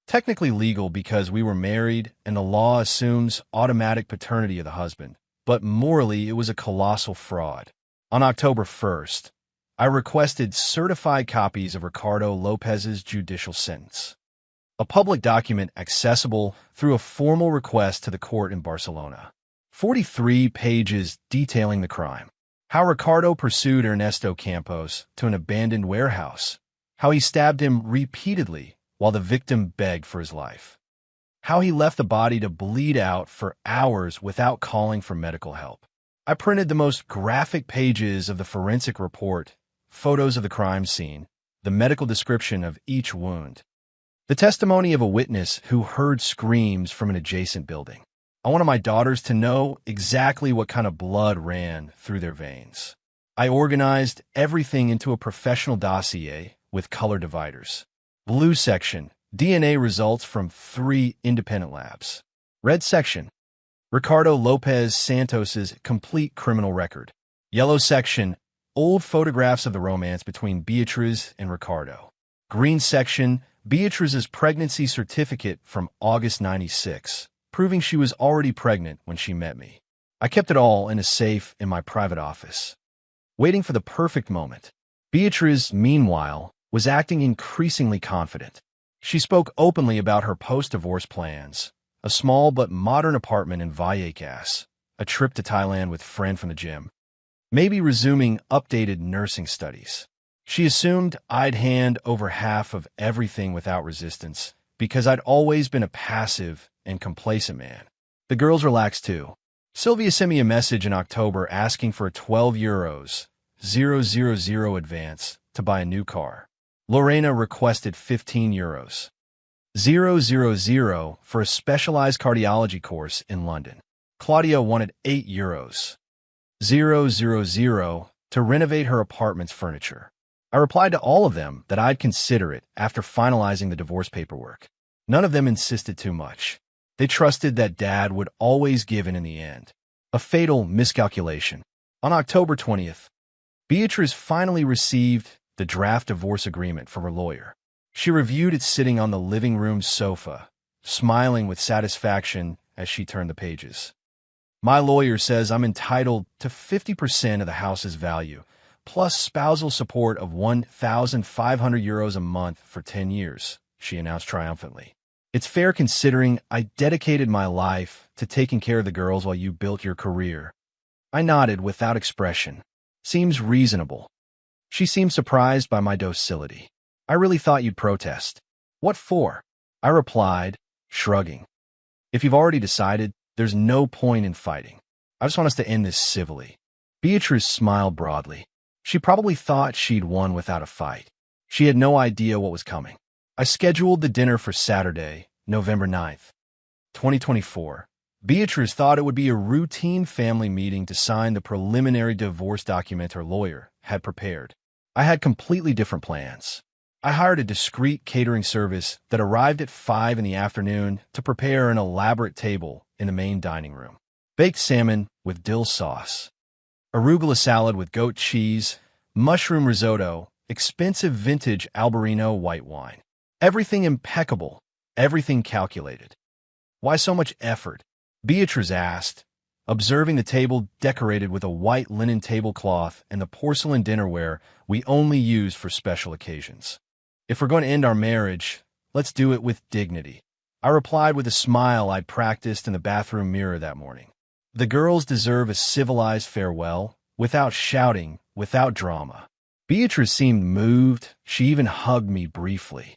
A: Technically legal because we were married and the law assumes automatic paternity of the husband, but morally it was a colossal fraud. On October 1st, I requested certified copies of Ricardo Lopez's judicial sentence, a public document accessible through a formal request to the court in Barcelona. 43 pages detailing the crime. How Ricardo pursued Ernesto Campos to an abandoned warehouse. How he stabbed him repeatedly while the victim begged for his life. How he left the body to bleed out for hours without calling for medical help. I printed the most graphic pages of the forensic report, photos of the crime scene, the medical description of each wound, the testimony of a witness who heard screams from an adjacent building. I wanted my daughters to know exactly what kind of blood ran through their veins. I organized everything into a professional dossier with color dividers. Blue section, DNA results from 3 independent labs. Red section, Ricardo Lopez Santos's complete criminal record. Yellow section, old photographs of the romance between Beatriz and Ricardo. Green section, Beatrice's pregnancy certificate from August 96, proving she was already pregnant when she met me. I kept it all in a safe in my private office, waiting for the perfect moment. Beatriz, meanwhile, was acting increasingly confident. She spoke openly about her post-divorce plans, a small but modern apartment in Vallecas, a trip to Thailand with a friend from the gym, maybe resuming updated nursing studies. She assumed I'd hand over half of everything without resistance because I'd always been a passive and complacent man. The girls relaxed too. Sylvia sent me a message in October asking for a €12,000 advance to buy a new car. Lorena requested €15,000 for a specialized cardiology course in London. Claudia wanted €8,000 to renovate her apartment's furniture. I replied to all of them that I'd consider it after finalizing the divorce paperwork. None of them insisted too much. They trusted that Dad would always give in the end. A fatal miscalculation. On October 20th, Beatrice finally received the draft divorce agreement from her lawyer. She reviewed it sitting on the living room sofa, smiling with satisfaction as she turned the pages. "My lawyer says I'm entitled to 50% of the house's value, plus spousal support of €1,500 a month for 10 years, she announced triumphantly. "It's fair considering I dedicated my life to taking care of the girls while you built your career." I nodded without expression. "Seems reasonable." She seemed surprised by my docility. "I really thought you'd protest." "What for?" I replied, shrugging. "If you've already decided, there's no point in fighting. I just want us to end this civilly." Beatrice smiled broadly. She probably thought she'd won without a fight. She had no idea what was coming. I scheduled the dinner for Saturday, November 9th, 2024. Beatrice thought it would be a routine family meeting to sign the preliminary divorce document her lawyer had prepared. I had completely different plans. I hired a discreet catering service that arrived at 5 in the afternoon to prepare an elaborate table in the main dining room. Baked salmon with dill sauce, arugula salad with goat cheese, mushroom risotto, expensive vintage Albarino white wine. Everything impeccable, everything calculated. Why so much effort? Beatrice asked, observing the table decorated with a white linen tablecloth and the porcelain dinnerware we only use for special occasions. If we're going to end our marriage, let's do it with dignity. I replied with a smile I'd practiced in the bathroom mirror that morning. The girls deserve a civilized farewell, without shouting, without drama. Beatrice seemed moved. She even hugged me briefly.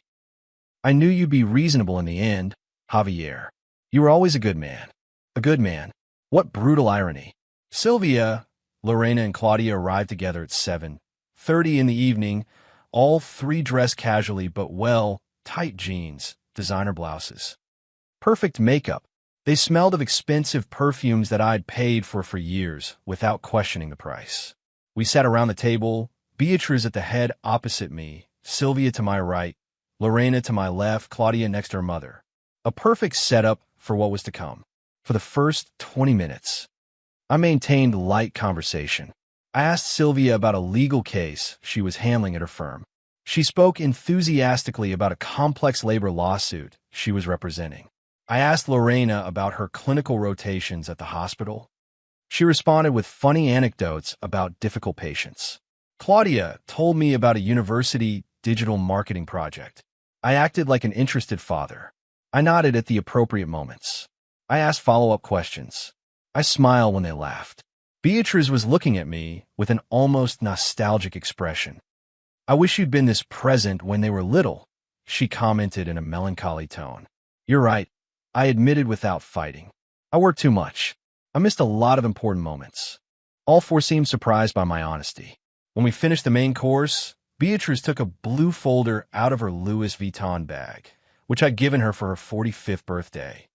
A: I knew you'd be reasonable in the end, Javier. You were always a good man. A good man. What brutal irony. Sylvia, Lorena, and Claudia arrived together at 7:30 in the evening, all three dressed casually but well, tight jeans, designer blouses. Perfect makeup. They smelled of expensive perfumes that I'd paid for years, without questioning the price. We sat around the table, Beatrice at the head opposite me, Sylvia to my right, Lorena to my left, Claudia next to her mother. A perfect setup for what was to come. For the first 20 minutes, I maintained light conversation. I asked Sylvia about a legal case she was handling at her firm. She spoke enthusiastically about a complex labor lawsuit she was representing. I asked Lorena about her clinical rotations at the hospital. She responded with funny anecdotes about difficult patients. Claudia told me about a university digital marketing project. I acted like an interested father. I nodded at the appropriate moments. I asked follow-up questions. I smiled when they laughed. Beatrice was looking at me with an almost nostalgic expression. I wish you'd been this present when they were little, she commented in a melancholy tone. You're right, I admitted without fighting. I worked too much. I missed a lot of important moments. All four seemed surprised by my honesty. When we finished the main course, Beatrice took a blue folder out of her Louis Vuitton bag, which I'd given her for her 45th birthday.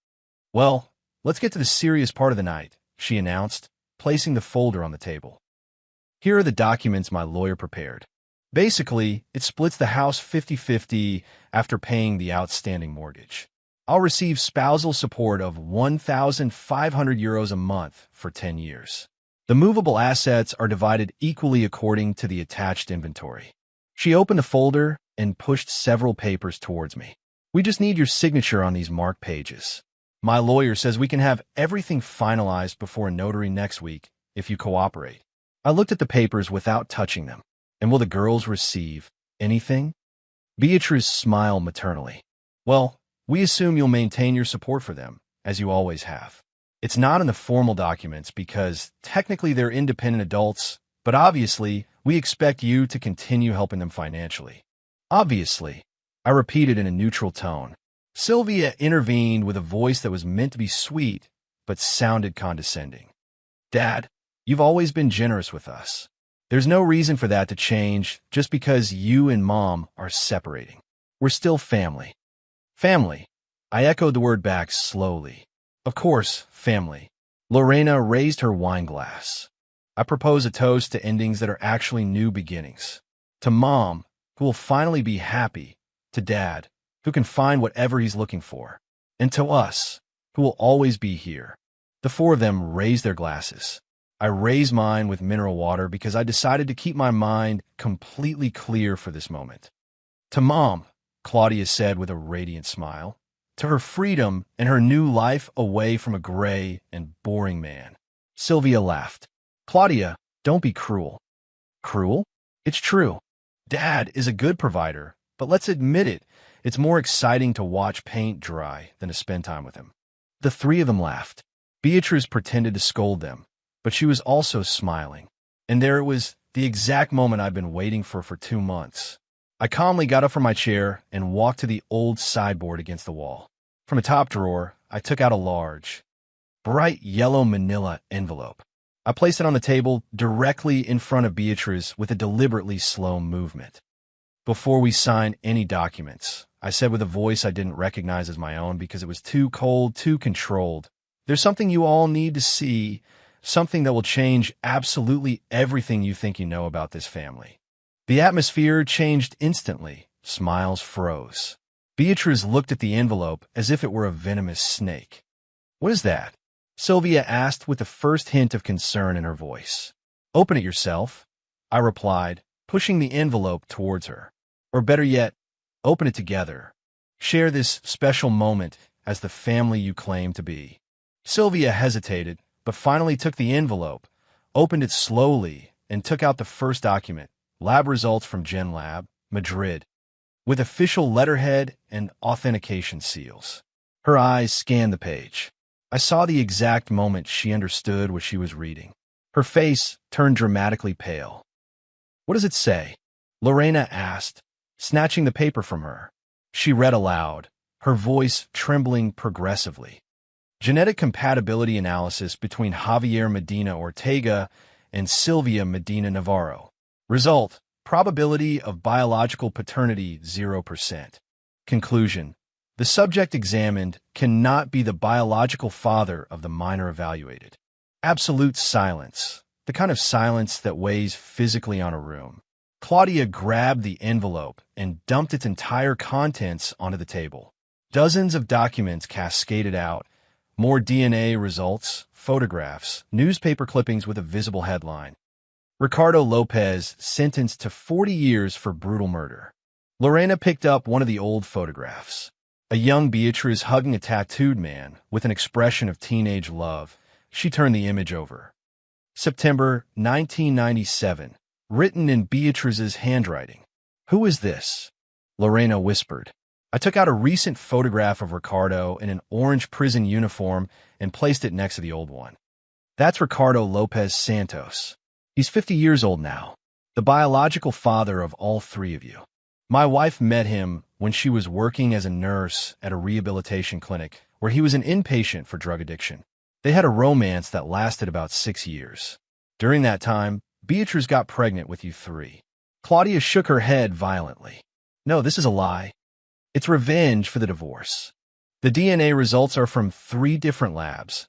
A: Well, let's get to the serious part of the night, she announced, placing the folder on the table. Here are the documents my lawyer prepared. Basically, it splits the house 50-50 after paying the outstanding mortgage. I'll receive spousal support of €1,500 a month for 10 years. The movable assets are divided equally according to the attached inventory. She opened the folder and pushed several papers towards me. We just need your signature on these marked pages. My lawyer says we can have everything finalized before a notary next week if you cooperate. I looked at the papers without touching them. And will the girls receive anything? Beatrice smiled maternally. Well, we assume you'll maintain your support for them, as you always have. It's not in the formal documents because technically they're independent adults, but obviously we expect you to continue helping them financially. Obviously, I repeated in a neutral tone. Sylvia intervened with a voice that was meant to be sweet, but sounded condescending. Dad, you've always been generous with us. There's no reason for that to change just because you and Mom are separating. We're still family. Family. I echoed the word back slowly. Of course, family. Lorena raised her wine glass. I propose a toast to endings that are actually new beginnings. To Mom, who will finally be happy. To Dad, who can find whatever he's looking for. And to us, who will always be here. The four of them raised their glasses. I raised mine with mineral water because I decided to keep my mind completely clear for this moment. To Mom, Claudia said with a radiant smile. To her freedom and her new life away from a gray and boring man. Sylvia laughed. Claudia, don't be cruel. Cruel? It's true. Dad is a good provider, but let's admit it, it's more exciting to watch paint dry than to spend time with him. The three of them laughed. Beatrice pretended to scold them, but she was also smiling. And there it was, the exact moment I'd been waiting for 2 months. I calmly got up from my chair and walked to the old sideboard against the wall. From a top drawer, I took out a large, bright yellow manila envelope. I placed it on the table directly in front of Beatrice with a deliberately slow movement. Before we sign any documents, I said with a voice I didn't recognize as my own because it was too cold, too controlled. There's something you all need to see, something that will change absolutely everything you think you know about this family. The atmosphere changed instantly. Smiles froze. Beatrice looked at the envelope as if it were a venomous snake. What is that? Sylvia asked with the first hint of concern in her voice. Open it yourself, I replied, pushing the envelope towards her. Or better yet, open it together. Share this special moment as the family you claim to be. Sylvia hesitated, but finally took the envelope, opened it slowly, and took out the first document, lab results from Gen Lab, Madrid, with official letterhead and authentication seals. Her eyes scanned the page. I saw the exact moment she understood what she was reading. Her face turned dramatically pale. "What does it say?" Lorena asked, snatching the paper from her. She read aloud, her voice trembling progressively. Genetic compatibility analysis between Javier Medina Ortega and Sylvia Medina Navarro. Result: probability of biological paternity 0%. Conclusion: the subject examined cannot be the biological father of the minor evaluated. Absolute silence, the kind of silence that weighs physically on a room. Claudia grabbed the envelope and dumped its entire contents onto the table. Dozens of documents cascaded out, more DNA results, photographs, newspaper clippings with a visible headline. Ricardo Lopez sentenced to 40 years for brutal murder. Lorena picked up one of the old photographs. A young Beatriz hugging a tattooed man with an expression of teenage love. She turned the image over. September 1997. Written in Beatriz's handwriting. "Who is this?" Lorena whispered. I took out a recent photograph of Ricardo in an orange prison uniform and placed it next to the old one. "That's Ricardo Lopez Santos. He's 50 years old now, the biological father of all three of you. My wife met him when she was working as a nurse at a rehabilitation clinic where he was an inpatient for drug addiction. They had a romance that lasted about 6 years. During that time, Beatriz got pregnant with you three." Claudia shook her head violently. "No, this is a lie. It's revenge for the divorce. The DNA results are from 3 different labs."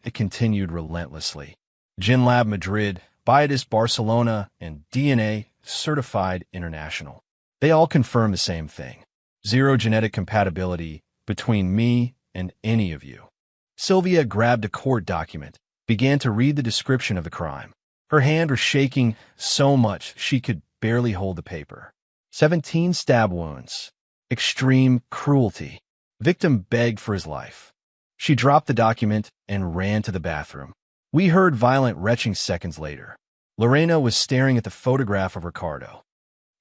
A: It continued relentlessly. Gen Lab Madrid, Biodis Barcelona, and DNA Certified International. They all confirm the same thing. 0 genetic compatibility between me and any of you. Sylvia grabbed a court document, began to read the description of the crime. Her hand was shaking so much she could barely hold the paper. 17 stab wounds. Extreme cruelty. Victim begged for his life. She dropped the document and ran to the bathroom. We heard violent retching seconds later. Lorena was staring at the photograph of Ricardo.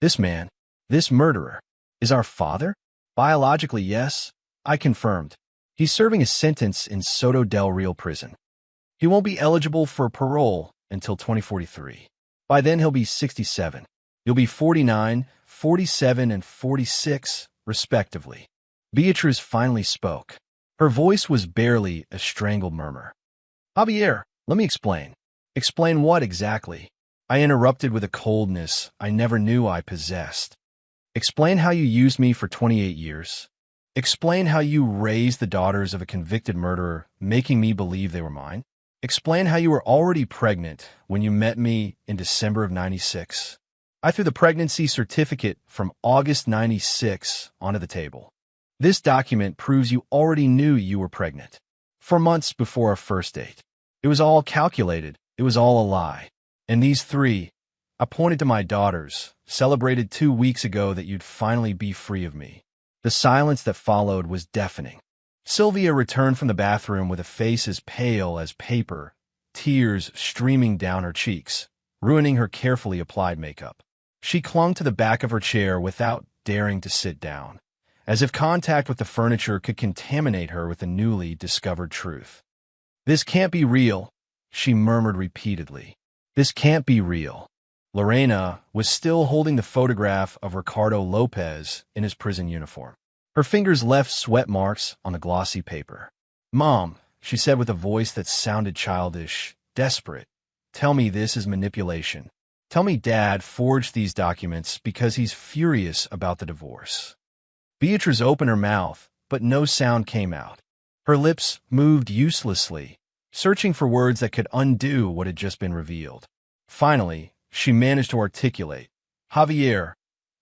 A: "This man, this murderer, is our father?" "Biologically, yes," I confirmed. "He's serving a sentence in Soto del Real prison. He won't be eligible for parole until 2043. By then, he'll be 67. You'll be 49, 47, and 46, respectively." Beatriz finally spoke. Her voice was barely a strangled murmur. "Javier, let me explain." "Explain what exactly?" I interrupted with a coldness I never knew I possessed. "Explain how you used me for 28 years. Explain how you raised the daughters of a convicted murderer, making me believe they were mine. Explain how you were already pregnant when you met me in December of 96. I threw the pregnancy certificate from August 96 onto the table. This document proves you already knew you were pregnant. For months before our first date. It was all calculated. It was all a lie. And these 3, I pointed to my daughters, celebrated 2 weeks ago that you'd finally be free of me." The silence that followed was deafening. Sylvia returned from the bathroom with a face as pale as paper, tears streaming down her cheeks, ruining her carefully applied makeup. She clung to the back of her chair without daring to sit down, as if contact with the furniture could contaminate her with the newly discovered truth. "This can't be real," she murmured repeatedly. "This can't be real." Lorena was still holding the photograph of Ricardo Lopez in his prison uniform. Her fingers left sweat marks on the glossy paper. "Mom," she said with a voice that sounded childish, desperate, "tell me this is manipulation. Tell me Dad forged these documents because he's furious about the divorce." Beatriz opened her mouth, but no sound came out. Her lips moved uselessly, searching for words that could undo what had just been revealed. Finally, she managed to articulate, "Javier,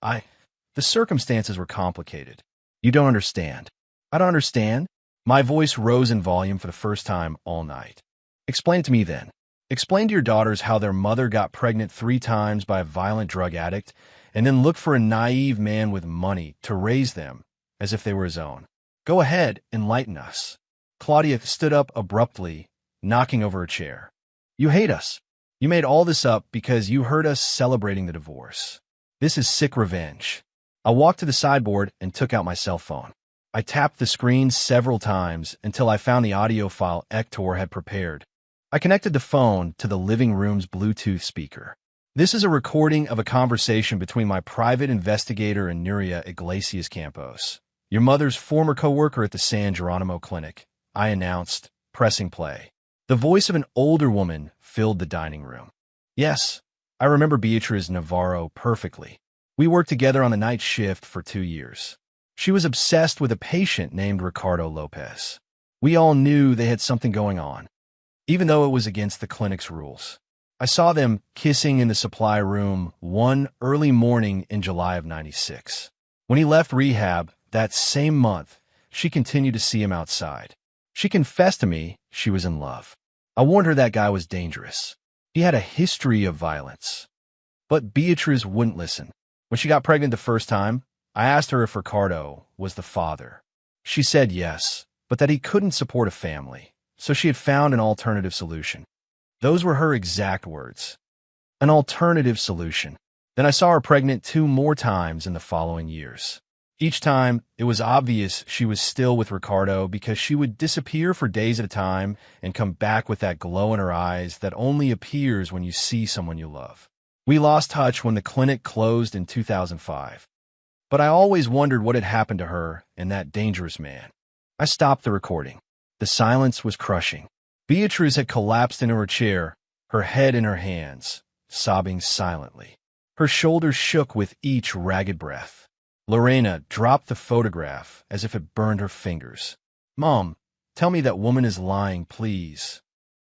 A: the circumstances were complicated. You don't understand." "I don't understand?" My voice rose in volume for the first time all night. "Explain it to me then. Explain to your daughters how their mother got pregnant 3 times by a violent drug addict and then looked for a naive man with money to raise them as if they were his own. Go ahead, enlighten us. Claudia stood up abruptly, knocking over a chair. You hate us. You made all this up because you heard us celebrating the divorce. This is sick revenge. I walked to the sideboard and took out my cell phone. I tapped the screen several times until I found the audio file Hector had prepared. I connected the phone to the living room's Bluetooth speaker. This is a recording of a conversation between my private investigator and Nuria Iglesias Campos, your mother's former co-worker at the San Geronimo Clinic, I announced, pressing play. The voice of an older woman filled the dining room. Yes, I remember Beatriz Navarro perfectly. We worked together on the night shift for 2 years. She was obsessed with a patient named Ricardo Lopez. We all knew they had something going on, even though it was against the clinic's rules. I saw them kissing in the supply room one early morning in July of '96. When he left rehab that same month, she continued to see him outside. She confessed to me she was in love. I warned her that guy was dangerous. He had a history of violence. But Beatriz wouldn't listen. When she got pregnant the first time, I asked her if Ricardo was the father. She said yes, but that he couldn't support a family, so she had found an alternative solution. Those were her exact words. An alternative solution. Then I saw her pregnant 2 more times in the following years. Each time, it was obvious she was still with Ricardo because she would disappear for days at a time and come back with that glow in her eyes that only appears when you see someone you love. We lost touch when the clinic closed in 2005. But I always wondered what had happened to her and that dangerous man. I stopped the recording. The silence was crushing. Beatriz had collapsed into her chair, her head in her hands, sobbing silently. Her shoulders shook with each ragged breath. Lorena dropped the photograph as if it burned her fingers. Mom, tell me that woman is lying, please.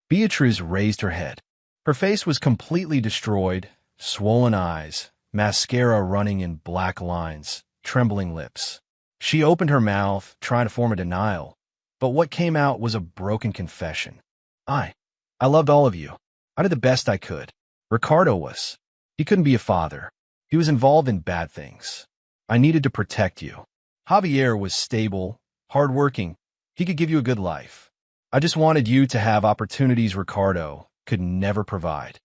A: Beatriz raised her head. Her face was completely destroyed, swollen eyes, mascara running in black lines, trembling lips. She opened her mouth, trying to form a denial, but what came out was a broken confession. I loved all of you. I did the best I could. Ricardo was. He couldn't be a father. He was involved in bad things. I needed to protect you. Javier was stable, hardworking. He could give you a good life. I just wanted you to have opportunities Ricardo could never provide.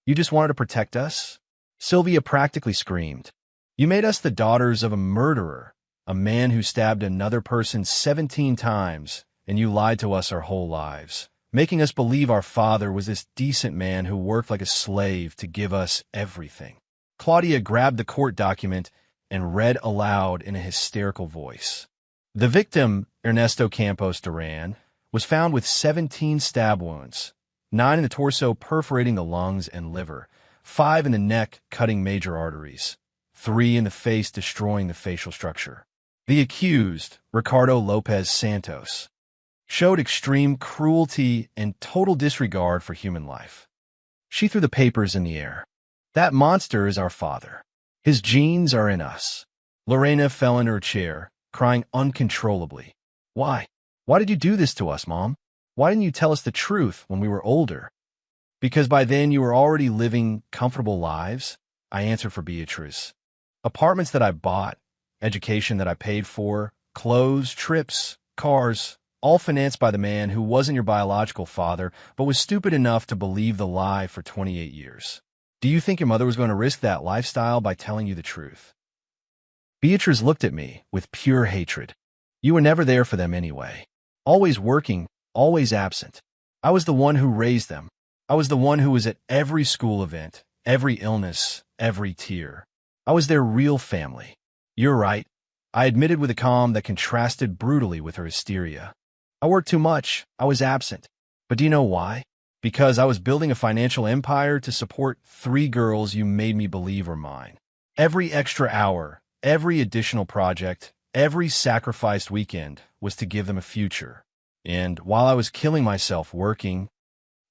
A: You just wanted to protect us? Sylvia practically screamed. You made us the daughters of a murderer, a man who stabbed another person 17 times, and you lied to us our whole lives, making us believe our father was this decent man who worked like a slave to give us everything. Claudia grabbed the court document and read aloud in a hysterical voice. The victim, Ernesto Campos Duran, was found with 17 stab wounds, 9 in the torso perforating the lungs and liver, 5 in the neck cutting major arteries, 3 in the face destroying the facial structure. The accused, Ricardo Lopez Santos, showed extreme cruelty and total disregard for human life. She threw the papers in the air. That monster is our father. His genes are in us. Lorena fell into her chair, crying uncontrollably. Why? Why did you do this to us, Mom? Why didn't you tell us the truth when we were older? Because by then you were already living comfortable lives, I answered for Beatriz. Apartments that I bought, education that I paid for, clothes, trips, cars, all financed by the man who wasn't your biological father, but was stupid enough to believe the lie for 28 years. Do you think your mother was going to risk that lifestyle by telling you the truth? Beatriz looked at me with pure hatred. You were never there for them anyway. Always working, always absent. I was the one who raised them. I was the one who was at every school event, every illness, every tear. I was their real family. You're right. I admitted with a calm that contrasted brutally with her hysteria. I worked too much. I was absent. But do you know why? Because I was building a financial empire to support 3 girls you made me believe were mine. Every extra hour, every additional project, every sacrificed weekend was to give them a future. And while I was killing myself working,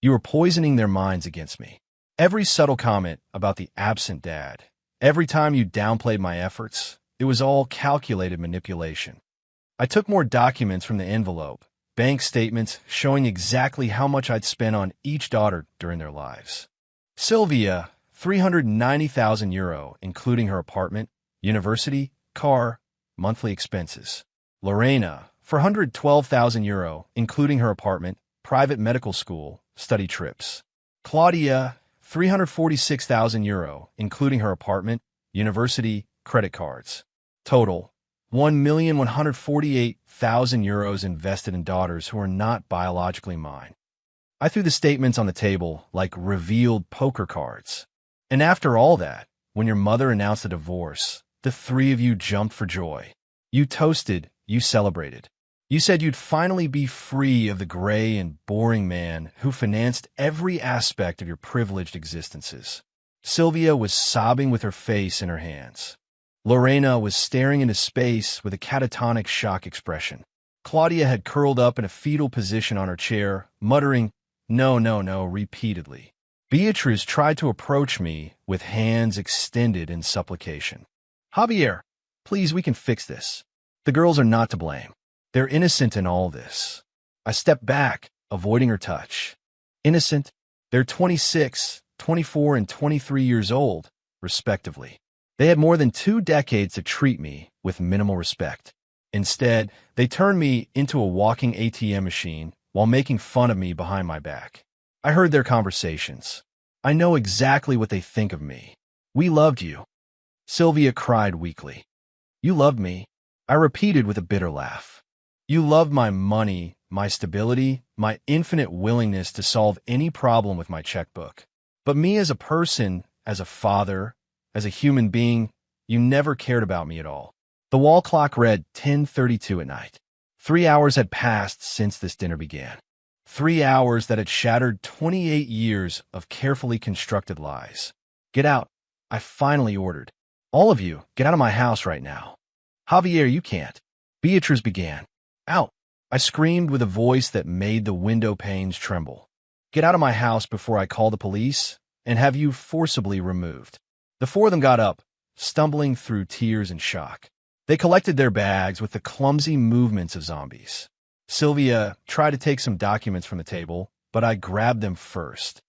A: you were poisoning their minds against me. Every subtle comment about the absent dad, every time you downplayed my efforts, it was all calculated manipulation. I took more documents from the envelope, bank statements showing exactly how much I'd spent on each daughter during their lives. Sylvia, €390,000, including her apartment, university, car, monthly expenses. Lorena, €412,000, including her apartment, private medical school, study trips. Claudia, €346,000, including her apartment, university, credit cards. Total, €1,148,000 invested in daughters who are not biologically mine. I threw the statements on the table like revealed poker cards. And after all that, when your mother announced a divorce, the three of you jumped for joy. You toasted, you celebrated. You said you'd finally be free of the gray and boring man who financed every aspect of your privileged existences. Sylvia was sobbing with her face in her hands. Lorena was staring into space with a catatonic shock expression. Claudia had curled up in a fetal position on her chair, muttering, "No, no, no," repeatedly. Beatrice tried to approach me with hands extended in supplication. "Javier, please, we can fix this. The girls are not to blame. They're innocent in all this." I stepped back, avoiding her touch. Innocent? They're 26, 24, and 23 years old, respectively. They had more than 2 decades to treat me with minimal respect. Instead, they turned me into a walking ATM machine while making fun of me behind my back. I heard their conversations. I know exactly what they think of me. "We loved you." Sylvia cried weakly. "You loved me," I repeated with a bitter laugh. "You loved my money, my stability, my infinite willingness to solve any problem with my checkbook. But me as a person, as a father, as a human being, you never cared about me at all." The wall clock read 10:32 at night. 3 hours had passed since this dinner began. 3 hours that had shattered 28 years of carefully constructed lies. "Get out," I finally ordered. "All of you, get out of my house right now." "Javier, you can't." Beatrice began. "Out," I screamed with a voice that made the window panes tremble. "Get out of my house before I call the police and have you forcibly removed." The four of them got up, stumbling through tears and shock. They collected their bags with the clumsy movements of zombies. Sylvia tried to take some documents from the table, but I grabbed them first.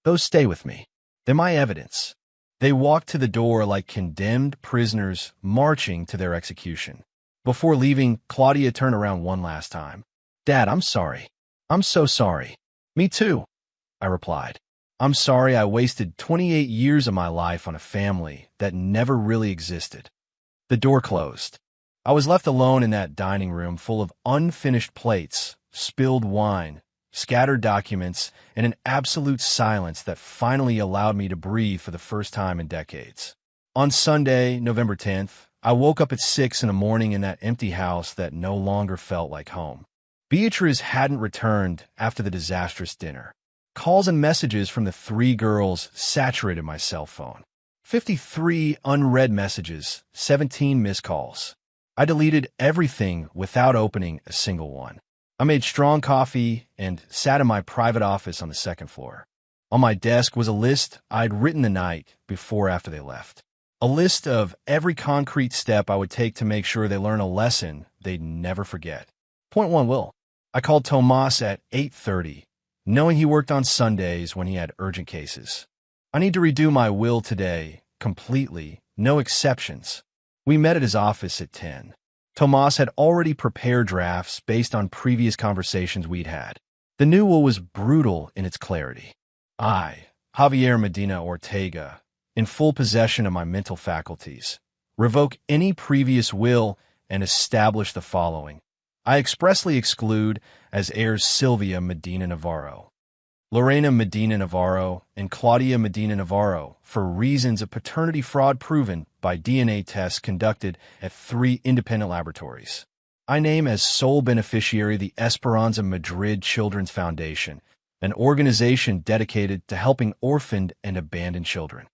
A: "Those stay with me. They're my evidence." They walked to the door like condemned prisoners marching to their execution. Before leaving, Claudia turned around one last time. "Dad, I'm sorry. I'm so sorry." "Me too," I replied. "I'm sorry I wasted 28 years of my life on a family that never really existed." The door closed. I was left alone in that dining room full of unfinished plates, spilled wine, scattered documents, and an absolute silence that finally allowed me to breathe for the first time in decades. On Sunday, November 10th, I woke up at 6 in the morning in that empty house that no longer felt like home. Beatrice hadn't returned after the disastrous dinner. Calls and messages from the 3 girls saturated my cell phone. 53 unread messages, 17 missed calls. I deleted everything without opening a single one. I made strong coffee and sat in my private office on the 2nd floor. On my desk was a list I'd written the night before after they left. A list of every concrete step I would take to make sure they learn a lesson they'd never forget. Point 1, Will. I called Tomas at 8:30, knowing he worked on Sundays when he had urgent cases. "I need to redo my will today, completely, no exceptions." We met at his office at 10. Tomas had already prepared drafts based on previous conversations we'd had. The new will was brutal in its clarity. I, Javier Medina Ortega, in full possession of my mental faculties, revoke any previous will and establish the following. I expressly exclude as heirs Sylvia Medina Navarro, Lorena Medina Navarro, and Claudia Medina Navarro for reasons of paternity fraud proven by DNA tests conducted at 3 independent laboratories. I name as sole beneficiary the Esperanza Madrid Children's Foundation, an organization dedicated to helping orphaned and abandoned children.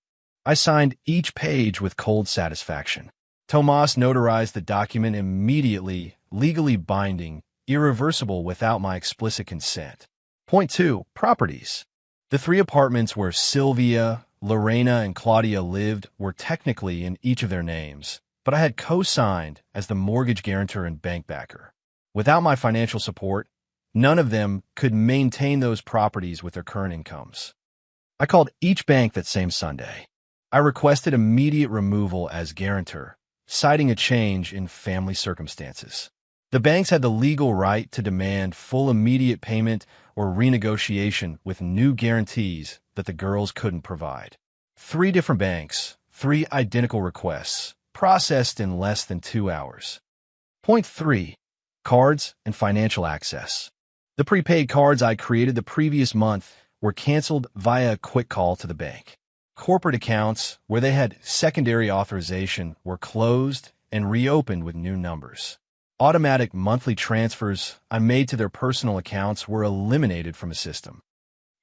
A: I signed each page with cold satisfaction. Tomas notarized the document immediately, legally binding, irreversible without my explicit consent. Point 2, properties. The 3 apartments where Sylvia, Lorena, and Claudia lived were technically in each of their names, but I had co-signed as the mortgage guarantor and bank backer. Without my financial support, None of them could maintain those properties with their current incomes. I called each bank that same Sunday. I requested immediate removal as guarantor, citing a change in family circumstances. The banks had the legal right to demand full immediate payment or renegotiation with new guarantees that the girls couldn't provide. 3 different banks, 3 identical requests, processed in less than 2 hours. Point 3. Cards and financial access. The prepaid cards I created the previous month were canceled via a quick call to the bank. Corporate accounts, where they had secondary authorization, were closed and reopened with new numbers. Automatic monthly transfers I made to their personal accounts were eliminated from the system.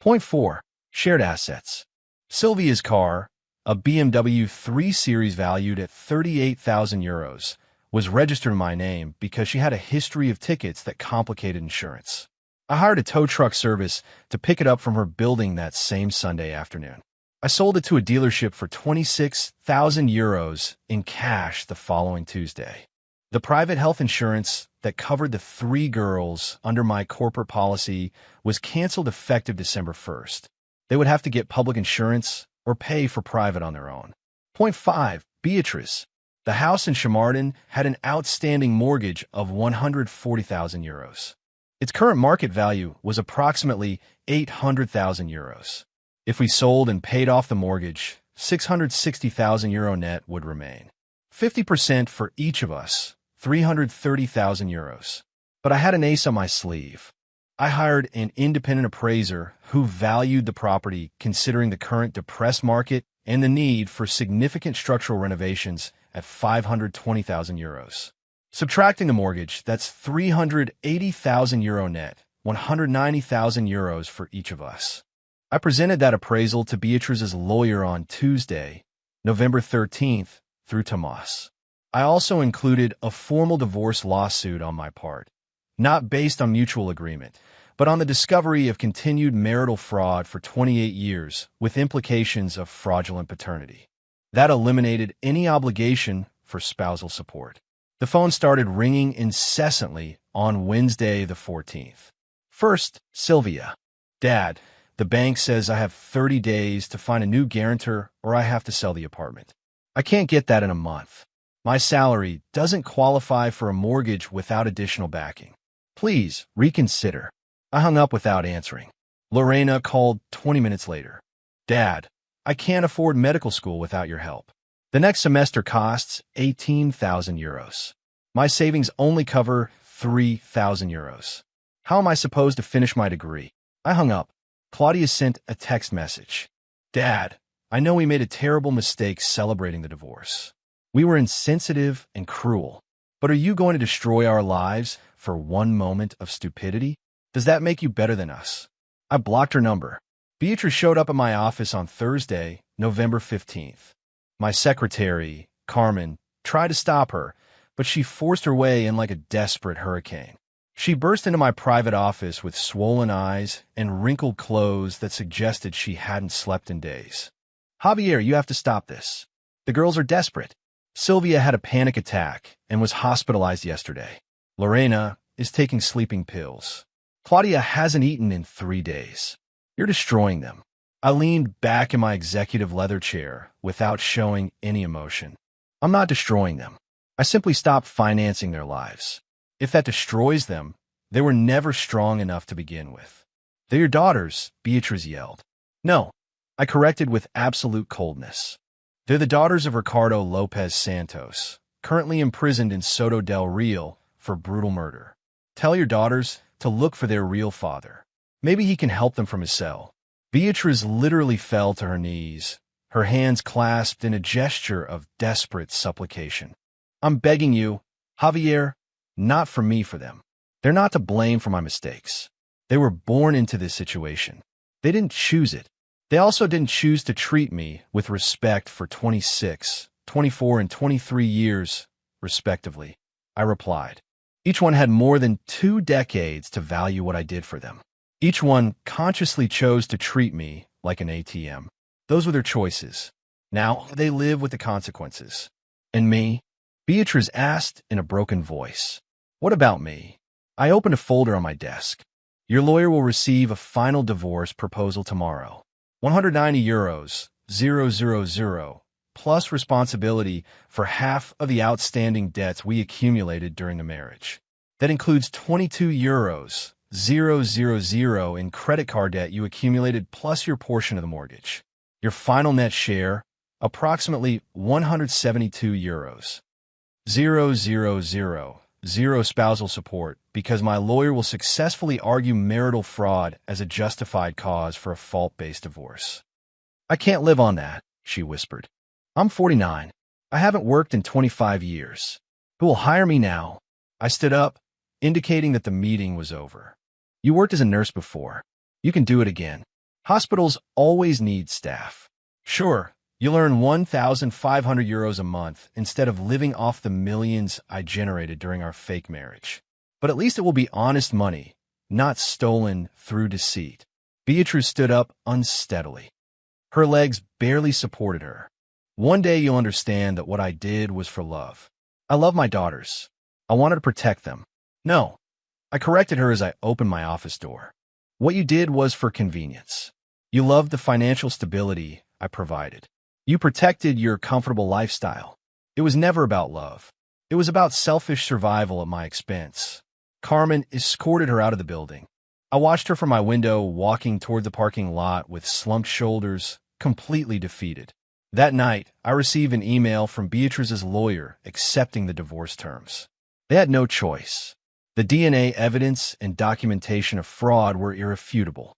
A: Point 4. Shared assets. Sylvia's car, a BMW 3 Series valued at €38,000, was registered in my name because she had a history of tickets that complicated insurance. I hired a tow truck service to pick it up from her building that same Sunday afternoon. I sold it to a dealership for €26,000 in cash the following Tuesday. The private health insurance that covered the 3 girls under my corporate policy was canceled effective December 1st. They would have to get public insurance or pay for private on their own. Point 5. Beatrice. The house in Chamartin had an outstanding mortgage of €140,000. Its current market value was approximately €800,000. If we sold and paid off the mortgage, €660,000 net would remain. 50% for each of us, €330,000. But I had an ace on my sleeve. I hired an independent appraiser who valued the property considering the current depressed market and the need for significant structural renovations at €520,000. Subtracting the mortgage, that's €380,000 net, €190,000 for each of us. I presented that appraisal to Beatrice's lawyer on Tuesday, November 13th, through Tomas. I also included a formal divorce lawsuit on my part, not based on mutual agreement, but on the discovery of continued marital fraud for 28 years with implications of fraudulent paternity. That eliminated any obligation for spousal support. The phone started ringing incessantly on Wednesday the 14th. First, Sylvia. Dad, the bank says I have 30 days to find a new guarantor or I have to sell the apartment. I can't get that in a month. My salary doesn't qualify for a mortgage without additional backing. Please reconsider. I hung up without answering. Lorena called 20 minutes later. Dad, I can't afford medical school without your help. The next semester costs €18,000. My savings only cover €3,000. How am I supposed to finish my degree? I hung up. Claudia sent a text message. Dad, I know we made a terrible mistake celebrating the divorce. We were insensitive and cruel. But are you going to destroy our lives for one moment of stupidity? Does that make you better than us? I blocked her number. Beatrice showed up at my office on Thursday, November 15th. My secretary, Carmen, tried to stop her, but she forced her way in like a desperate hurricane. She burst into my private office with swollen eyes and wrinkled clothes that suggested she hadn't slept in days. Javier, you have to stop this. The girls are desperate. Sylvia had a panic attack and was hospitalized yesterday. Lorena is taking sleeping pills. Claudia hasn't eaten in 3 days. You're destroying them. I leaned back in my executive leather chair without showing any emotion. I'm not destroying them. I simply stopped financing their lives. If that destroys them, they were never strong enough to begin with. They're your daughters, Beatrice yelled. No, I corrected with absolute coldness. They're the daughters of Ricardo Lopez Santos, currently imprisoned in Soto del Real for brutal murder. Tell your daughters to look for their real father. Maybe he can help them from his cell. Beatrice literally fell to her knees, her hands clasped in a gesture of desperate supplication. I'm begging you, Javier, not for me, for them. They're not to blame for my mistakes. They were born into this situation. They didn't choose it. They also didn't choose to treat me with respect for 26, 24, and 23 years, respectively. I replied. Each one had more than 2 decades to value what I did for them. Each one consciously chose to treat me like an ATM. Those were their choices. Now they live with the consequences. And me? Beatrice asked in a broken voice. What about me? I opened a folder on my desk. Your lawyer will receive a final divorce proposal tomorrow. 190 euros, 000, plus responsibility for half of the outstanding debts we accumulated during the marriage. That includes 22 euros, 000 in credit card debt you accumulated plus your portion of the mortgage. Your final net share, approximately 172 euros. 000, spousal support, because my lawyer will successfully argue marital fraud as a justified cause for a fault-based divorce. I can't live on that, she whispered. I'm 49. I haven't worked in 25 years. Who will hire me now? I stood up, indicating that the meeting was over. You worked as a nurse before. You can do it again. Hospitals always need staff. Sure, you'll earn 1,500 euros a month instead of living off the millions I generated during our fake marriage. But at least it will be honest money, not stolen through deceit. Beatrice stood up unsteadily. Her legs barely supported her. One day you'll understand that what I did was for love. I love my daughters. I wanted to protect them. No, I corrected her as I opened my office door. What you did was for convenience. You loved the financial stability I provided. You protected your comfortable lifestyle. It was never about love. It was about selfish survival at my expense. Carmen escorted her out of the building. I watched her from my window walking toward the parking lot with slumped shoulders, completely defeated. That night, I received an email from Beatrice's lawyer accepting the divorce terms. They had no choice. The DNA evidence and documentation of fraud were irrefutable.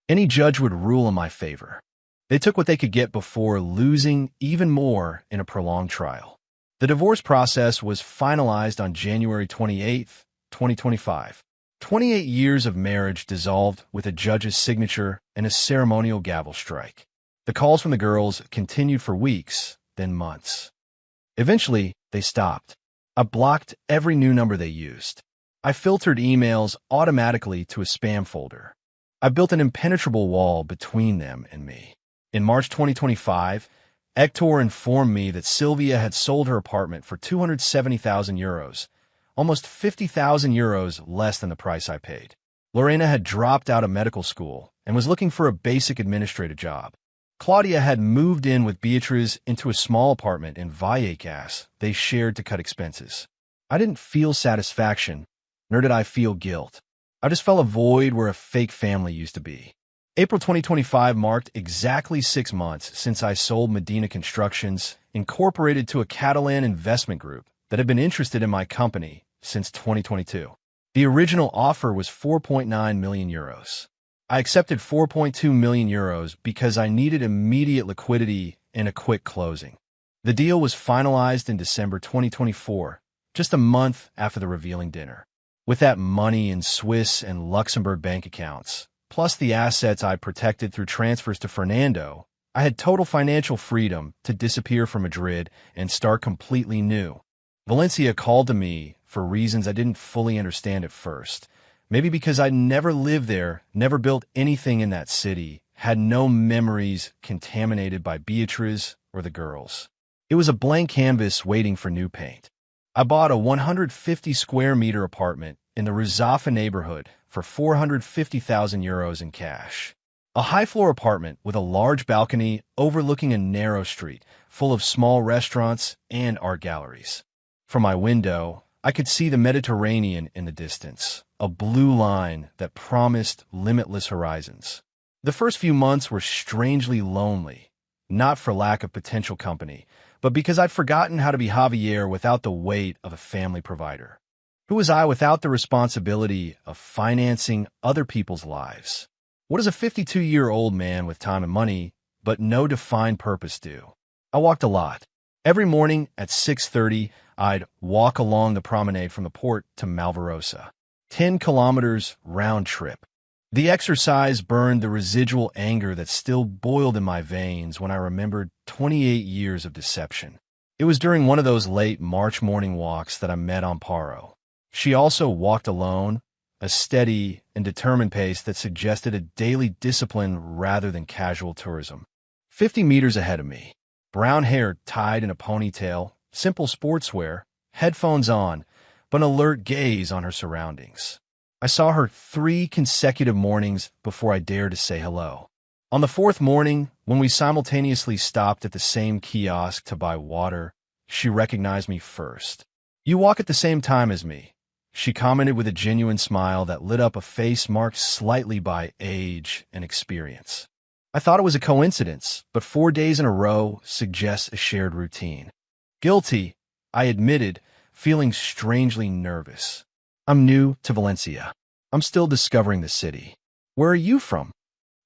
A: Any judge would rule in my favor. They took what they could get before losing even more in a prolonged trial. The divorce process was finalized on January 28, 2025. 28 years of marriage dissolved with a judge's signature and a ceremonial gavel strike. The calls from the girls continued for weeks, then months. Eventually, they stopped. I blocked every new number they used. I filtered emails automatically to a spam folder. I built an impenetrable wall between them and me. In March 2025, Hector informed me that Sylvia had sold her apartment for 270,000 euros, almost 50,000 euros less than the price I paid. Lorena had dropped out of medical school and was looking for a basic administrative job. Claudia had moved in with Beatriz into a small apartment in Vallecas they shared to cut expenses. I didn't feel satisfaction, nor did I feel guilt. I just felt a void where a fake family used to be. April 2025 marked exactly 6 months since I sold Medina Constructions, incorporated to a Catalan investment group that had been interested in my company since 2022. The original offer was 4.9 million euros. I accepted 4.2 million euros because I needed immediate liquidity and a quick closing. The deal was finalized in December 2024, just a month after the revealing dinner. With that money in Swiss and Luxembourg bank accounts, plus the assets I protected through transfers to Fernando, I had total financial freedom to disappear from Madrid and start completely new. Valencia called to me for reasons I didn't fully understand at first. Maybe because I'd never lived there, never built anything in that city, had no memories contaminated by Beatriz or the girls. It was a blank canvas waiting for new paint. I bought a 150 square meter apartment in the Rizafa neighborhood for 450,000 euros in cash. A high-floor apartment with a large balcony overlooking a narrow street full of small restaurants and art galleries. From my window, I could see the Mediterranean in the distance, a blue line that promised limitless horizons. The first few months were strangely lonely, not for lack of potential company, but because I'd forgotten how to be Javier without the weight of a family provider. Who was I without the responsibility of financing other people's lives? What does a 52-year-old man with time and money, but no defined purpose do? I walked a lot. Every morning at 6:30, I'd walk along the promenade from the port to Malvarosa. 10 kilometers round trip. The exercise burned the residual anger that still boiled in my veins when I remembered 28 years of deception. It was during one of those late March morning walks that I met Amparo. She also walked alone, a steady and determined pace that suggested a daily discipline rather than casual tourism. 50 meters ahead of me, brown hair tied in a ponytail, simple sportswear, headphones on, but an alert gaze on her surroundings. I saw her 3 consecutive mornings before I dared to say hello. On the 4th morning, when we simultaneously stopped at the same kiosk to buy water, she recognized me first. "You walk at the same time as me," she commented with a genuine smile that lit up a face marked slightly by age and experience. I thought it was a coincidence, but 4 days in a row suggests a shared routine. Guilty, I admitted, feeling strangely nervous. "I'm new to Valencia. I'm still discovering the city." "Where are you from?"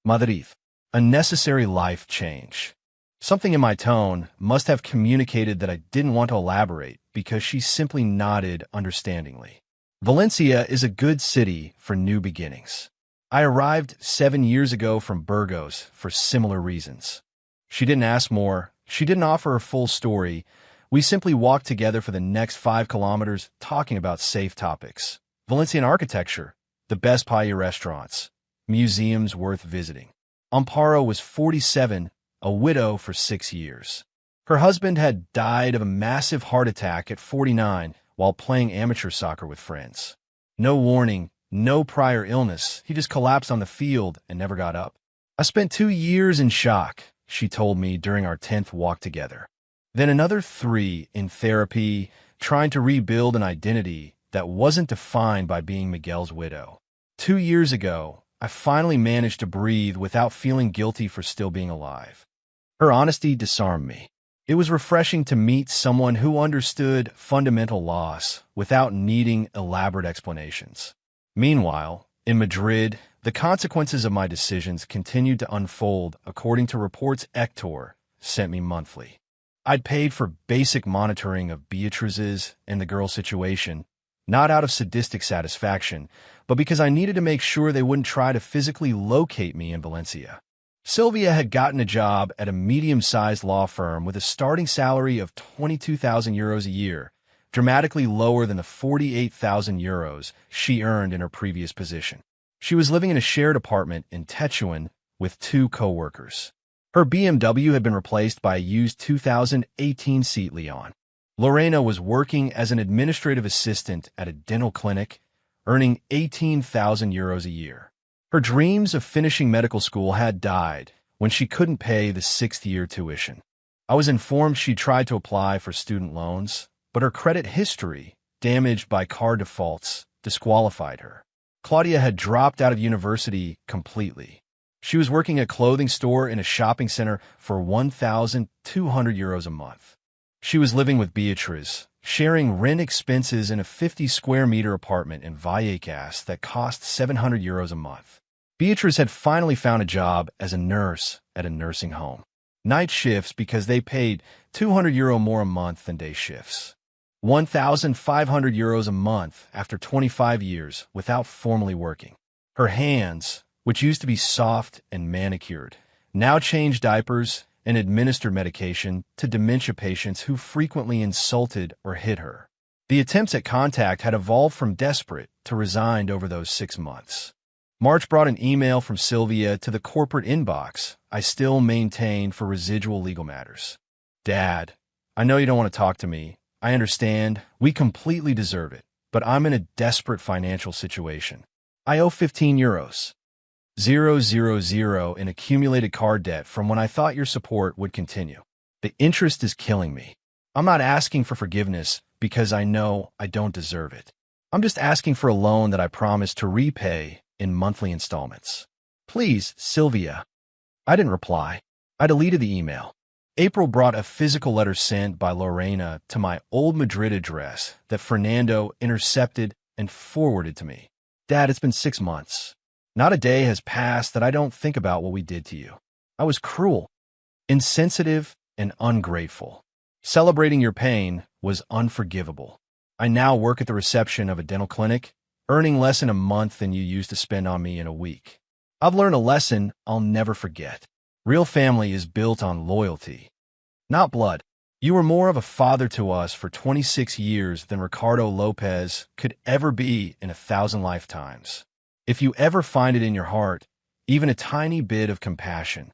A: "Madrid." A necessary life change. Something in my tone must have communicated that I didn't want to elaborate because she simply nodded understandingly. "Valencia is a good city for new beginnings. I arrived 7 years ago from Burgos for similar reasons." She didn't ask more. She didn't offer a full story. We simply walked together for the next 5 kilometers talking about safe topics. Valencian architecture, the best paella restaurants, museums worth visiting. Amparo was 47, a widow for 6 years. Her husband had died of a massive heart attack at 49 while playing amateur soccer with friends. No warning, no prior illness. He just collapsed on the field and never got up. "I spent 2 years in shock," she told me during our 10th walk together. Then another 3 in therapy, trying to rebuild an identity that wasn't defined by being Miguel's widow. 2 years ago, I finally managed to breathe without feeling guilty for still being alive. Her honesty disarmed me. It was refreshing to meet someone who understood fundamental loss without needing elaborate explanations. Meanwhile, in Madrid, the consequences of my decisions continued to unfold according to reports Hector sent me monthly. I'd paid for basic monitoring of Beatrice's and the girl's situation, not out of sadistic satisfaction, but because I needed to make sure they wouldn't try to physically locate me in Valencia. Sylvia had gotten a job at a medium-sized law firm with a starting salary of 22,000 euros a year, dramatically lower than the 48,000 euros she earned in her previous position. She was living in a shared apartment in Tetuan with 2 co-workers. Her BMW had been replaced by a used 2018 Seat Leon. Lorena was working as an administrative assistant at a dental clinic, earning 18,000 euros a year. Her dreams of finishing medical school had died when she couldn't pay the 6th-year tuition. I was informed she tried to apply for student loans, but her credit history, damaged by car defaults, disqualified her. Claudia had dropped out of university completely. She was working at a clothing store in a shopping center for 1,200 euros a month. She was living with Beatrice, sharing rent expenses in a 50-square-meter apartment in Vallecas that cost 700 euros a month. Beatrice had finally found a job as a nurse at a nursing home. Night shifts because they paid 200 euro more a month than day shifts. 1,500 euros a month after 25 years without formally working. Her hands, which used to be soft and manicured, now changed diapers and administered medication to dementia patients who frequently insulted or hit her. The attempts at contact had evolved from desperate to resigned over those 6 months. March brought an email from Sylvia to the corporate inbox I still maintained for residual legal matters. "Dad, I know you don't want to talk to me. I understand. We completely deserve it. But I'm in a desperate financial situation. I owe 15 euros. 000 in accumulated card debt from when I thought your support would continue. The interest is killing me. I'm not asking for forgiveness because I know I don't deserve it. I'm just asking for a loan that I promised to repay in monthly installments. Please, Sylvia." I didn't reply. I deleted the email. April brought a physical letter sent by Lorena to my old Madrid address that Fernando intercepted and forwarded to me. "Dad, it's been 6 months. Not a day has passed that I don't think about what we did to you. I was cruel, insensitive, and ungrateful. Celebrating your pain was unforgivable. I now work at the reception of a dental clinic, earning less in a month than you used to spend on me in a week. I've learned a lesson I'll never forget. Real family is built on loyalty, not blood. You were more of a father to us for 26 years than Ricardo Lopez could ever be in 1,000 lifetimes. If you ever find it in your heart, even a tiny bit of compassion,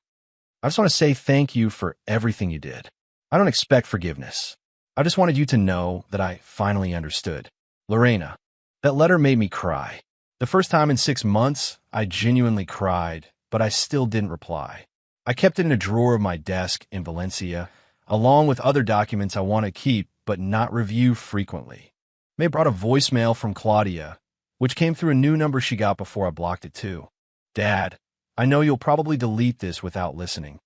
A: I just want to say thank you for everything you did. I don't expect forgiveness. I just wanted you to know that I finally understood. Lorena." That letter made me cry. The first time in 6 months, I genuinely cried, but I still didn't reply. I kept it in a drawer of my desk in Valencia, along with other documents I want to keep but not review frequently. May brought a voicemail from Claudia, which came through a new number she got before I blocked it too. Dad, I know you'll probably delete this without listening,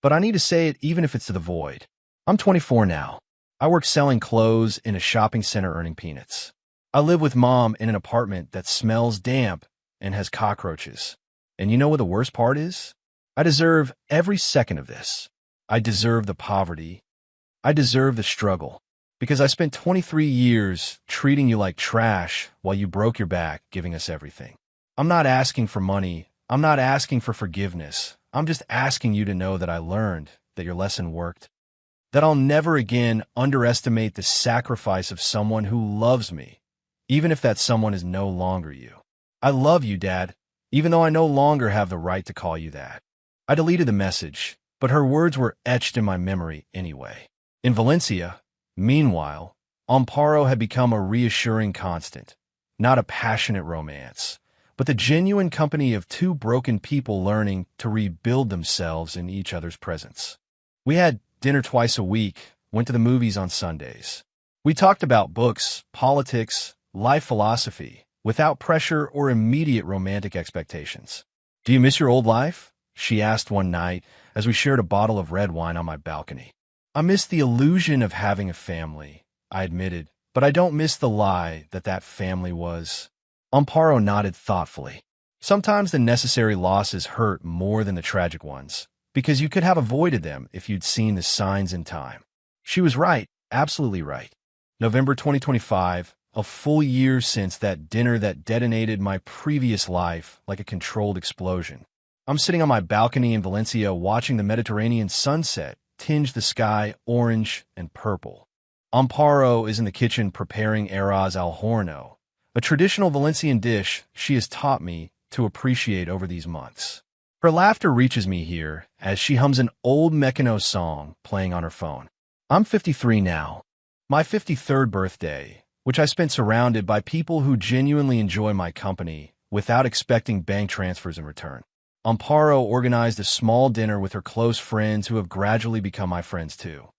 A: but I need to say it even if it's to the void. I'm 24 now. I work selling clothes in a shopping center earning peanuts. I live with Mom in an apartment that smells damp and has cockroaches. And you know what the worst part is? I deserve every second of this. I deserve the poverty. I deserve the struggle. Because I spent 23 years treating you like trash while you broke your back giving us everything. I'm not asking for money. I'm not asking for forgiveness. I'm just asking you to know that I learned, that your lesson worked, that I'll never again underestimate the sacrifice of someone who loves me, even if that someone is no longer you. I love you, Dad, even though I no longer have the right to call you that. I deleted the message, but her words were etched in my memory anyway. In Valencia, meanwhile, Amparo had become a reassuring constant, not a passionate romance, but the genuine company of two broken people learning to rebuild themselves in each other's presence. We had dinner twice a week, went to the movies on Sundays. We talked about books, politics, life philosophy, without pressure or immediate romantic expectations. Do you miss your old life? She asked one night as we shared a bottle of red wine on my balcony. I miss the illusion of having a family, I admitted, but I don't miss the lie that that family was. Amparo nodded thoughtfully. Sometimes the necessary losses hurt more than the tragic ones, because you could have avoided them if you'd seen the signs in time. She was right, absolutely right. November 2025, a full year since that dinner that detonated my previous life like a controlled explosion. I'm sitting on my balcony in Valencia watching the Mediterranean sunset tinge the sky orange and purple. Amparo is in the kitchen preparing arroz al horno, a traditional Valencian dish she has taught me to appreciate over these months. Her laughter reaches me here as she hums an old Mecano song playing on her phone. I'm 53 now, my 53rd birthday, which I spent surrounded by people who genuinely enjoy my company without expecting bank transfers in return. Amparo organized a small dinner with her close friends who have gradually become my friends too.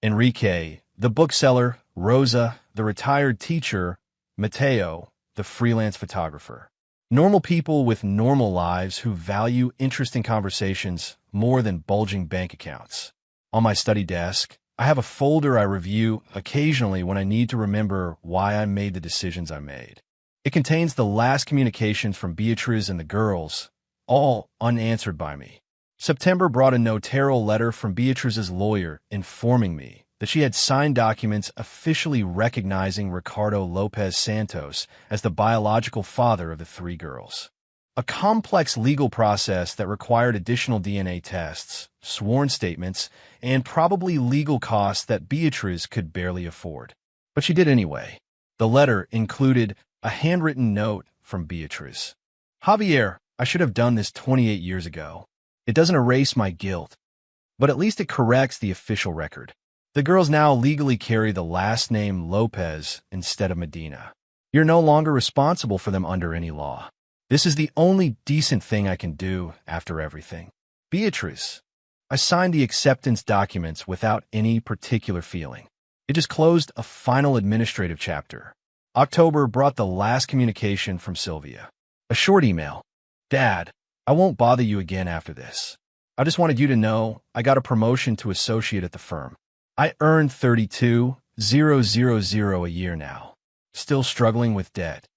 A: Enrique, the bookseller, Rosa, the retired teacher, Mateo, the freelance photographer. Normal people with normal lives who value interesting conversations more than bulging bank accounts. On my study desk, I have a folder I review occasionally when I need to remember why I made the decisions I made. It contains the last communications from Beatriz and the girls, all unanswered by me. September brought a notarial letter from Beatriz's lawyer informing me that she had signed documents officially recognizing Ricardo Lopez Santos as the biological father of the three girls. A complex legal process that required additional DNA tests, sworn statements, and probably legal costs that Beatriz could barely afford. But she did anyway. The letter included a handwritten note from Beatriz. Javier, I should have done this 28 years ago. It doesn't erase my guilt, but at least it corrects the official record. The girls now legally carry the last name Lopez instead of Medina. You're no longer responsible for them under any law. This is the only decent thing I can do after everything. Beatriz, I signed the acceptance documents without any particular feeling. It just closed a final administrative chapter. October brought the last communication from Sylvia. A short email. Dad, I won't bother you again after this. I just wanted you to know I got a promotion to associate at the firm. I earn $32,000 a year now. Still struggling with debt,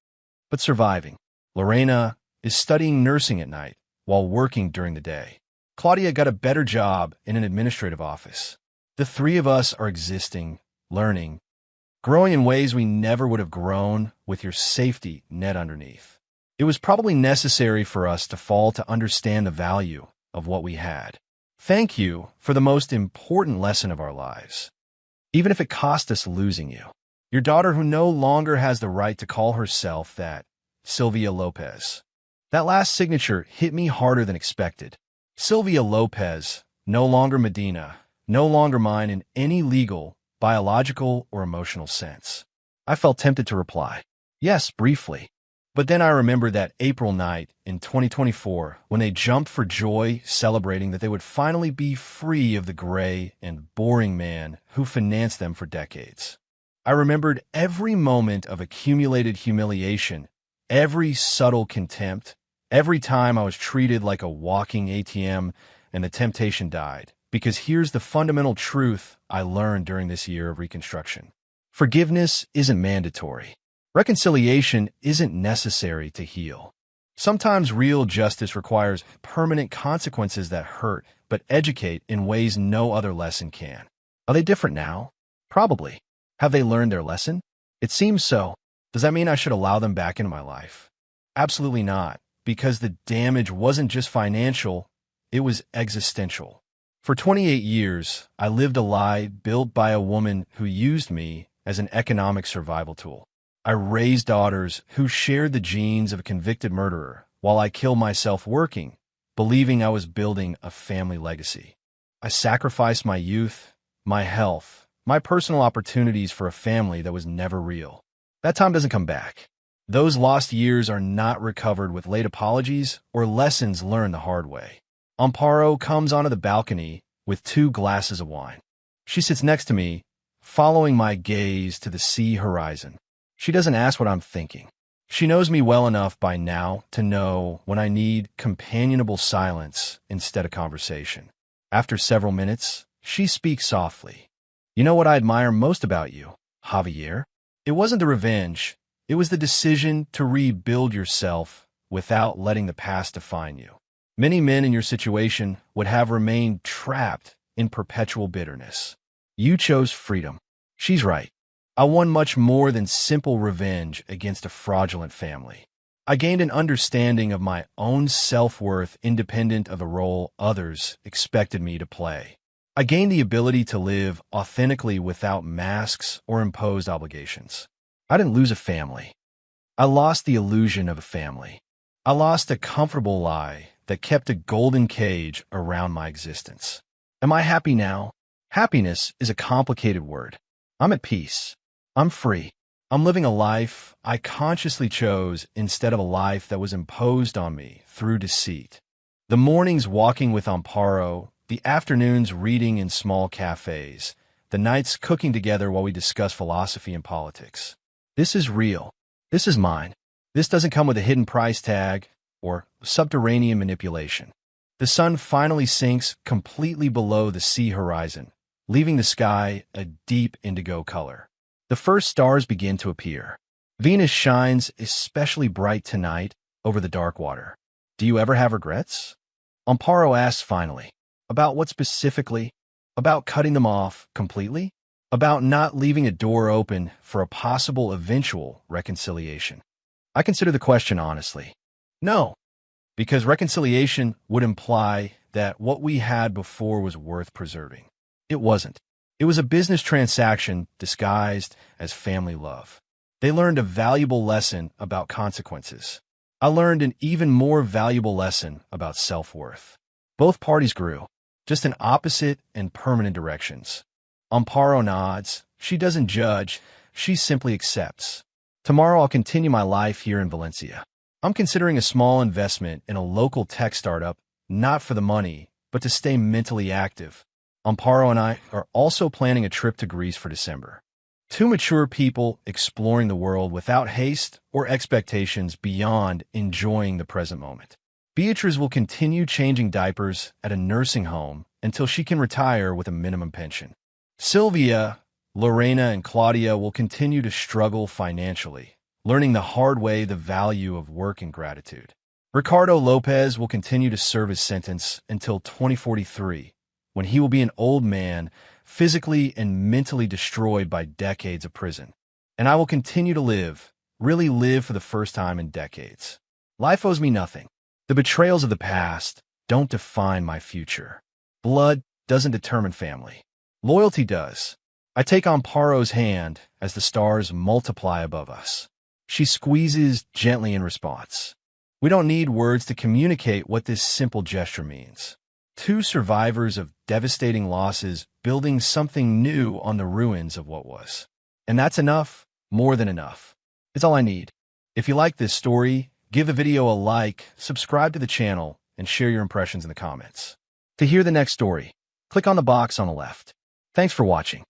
A: but surviving. Lorena is studying nursing at night while working during the day. Claudia got a better job in an administrative office. The three of us are existing, learning, growing in ways we never would have grown with your safety net underneath. It was probably necessary for us to fall to understand the value of what we had. Thank you for the most important lesson of our lives, even if it cost us losing you. Your daughter who no longer has the right to call herself that, Sylvia Lopez. That last signature hit me harder than expected. Sylvia Lopez, no longer Medina, no longer mine in any legal, biological, or emotional sense. I felt tempted to reply, yes, briefly, But then I remembered that April night in 2024 when they jumped for joy, celebrating that they would finally be free of the gray and boring man who financed them for decades. I remembered every moment of accumulated humiliation, every subtle contempt, every time I was treated like a walking ATM and the temptation died. Because here's the fundamental truth I learned during this year of reconstruction. Forgiveness isn't mandatory. Reconciliation isn't necessary to heal. Sometimes real justice requires permanent consequences that hurt, but educate in ways no other lesson can. Are they different now? Probably. Have they learned their lesson? It seems so. Does that mean I should allow them back into my life? Absolutely not, because the damage wasn't just financial, it was existential. For 28 years, I lived a lie built by a woman who used me as an economic survival tool. I raised daughters who shared the genes of a convicted murderer while I killed myself working, believing I was building a family legacy. I sacrificed my youth, my health, my personal opportunities for a family that was never real. That time doesn't come back. Those lost years are not recovered with late apologies or lessons learned the hard way. Amparo comes onto the balcony with 2 glasses of wine. She sits next to me, following my gaze to the sea horizon. She doesn't ask what I'm thinking. She knows me well enough by now to know when I need companionable silence instead of conversation. After several minutes, she speaks softly. You know what I admire most about you, Javier? It wasn't the revenge. It was the decision to rebuild yourself without letting the past define you. Many men in your situation would have remained trapped in perpetual bitterness. You chose freedom. She's right. I won much more than simple revenge against a fraudulent family. I gained an understanding of my own self-worth independent of the role others expected me to play. I gained the ability to live authentically without masks or imposed obligations. I didn't lose a family. I lost the illusion of a family. I lost a comfortable lie that kept a golden cage around my existence. Am I happy now? Happiness is a complicated word. I'm at peace. I'm free. I'm living a life I consciously chose instead of a life that was imposed on me through deceit. The mornings walking with Amparo, the afternoons reading in small cafes, the nights cooking together while we discuss philosophy and politics. This is real. This is mine. This doesn't come with a hidden price tag or subterranean manipulation. The sun finally sinks completely below the sea horizon, leaving the sky a deep indigo color. The first stars begin to appear. Venus shines especially bright tonight over the dark water. Do you ever have regrets? Amparo asks finally. About what specifically? About cutting them off completely? About not leaving a door open for a possible eventual reconciliation? I consider the question honestly. No, because reconciliation would imply that what we had before was worth preserving. It wasn't. It was a business transaction disguised as family love. They learned a valuable lesson about consequences. I learned an even more valuable lesson about self-worth. Both parties grew, just in opposite and permanent directions. Amparo nods. She doesn't judge. She simply accepts. Tomorrow I'll continue my life here in Valencia. I'm considering a small investment in a local tech startup, not for the money, but to stay mentally active. Amparo and I are also planning a trip to Greece for December. 2 mature people exploring the world without haste or expectations beyond enjoying the present moment. Beatrice will continue changing diapers at a nursing home until she can retire with a minimum pension. Sylvia, Lorena, and Claudia will continue to struggle financially, learning the hard way the value of work and gratitude. Ricardo Lopez will continue to serve his sentence until 2043, when he will be an old man, physically and mentally destroyed by decades of prison. And I will continue to live, really live for the first time in decades. Life owes me nothing. The betrayals of the past don't define my future. Blood doesn't determine family. Loyalty does. I take Amparo's hand as the stars multiply above us. She squeezes gently in response. We don't need words to communicate what this simple gesture means. 2 survivors of devastating losses building something new on the ruins of what was. And that's enough, more than enough. It's all I need. If you like this story, give the video a like, subscribe to the channel, and share your impressions in the comments. To hear the next story, click on the box on the left. Thanks for watching.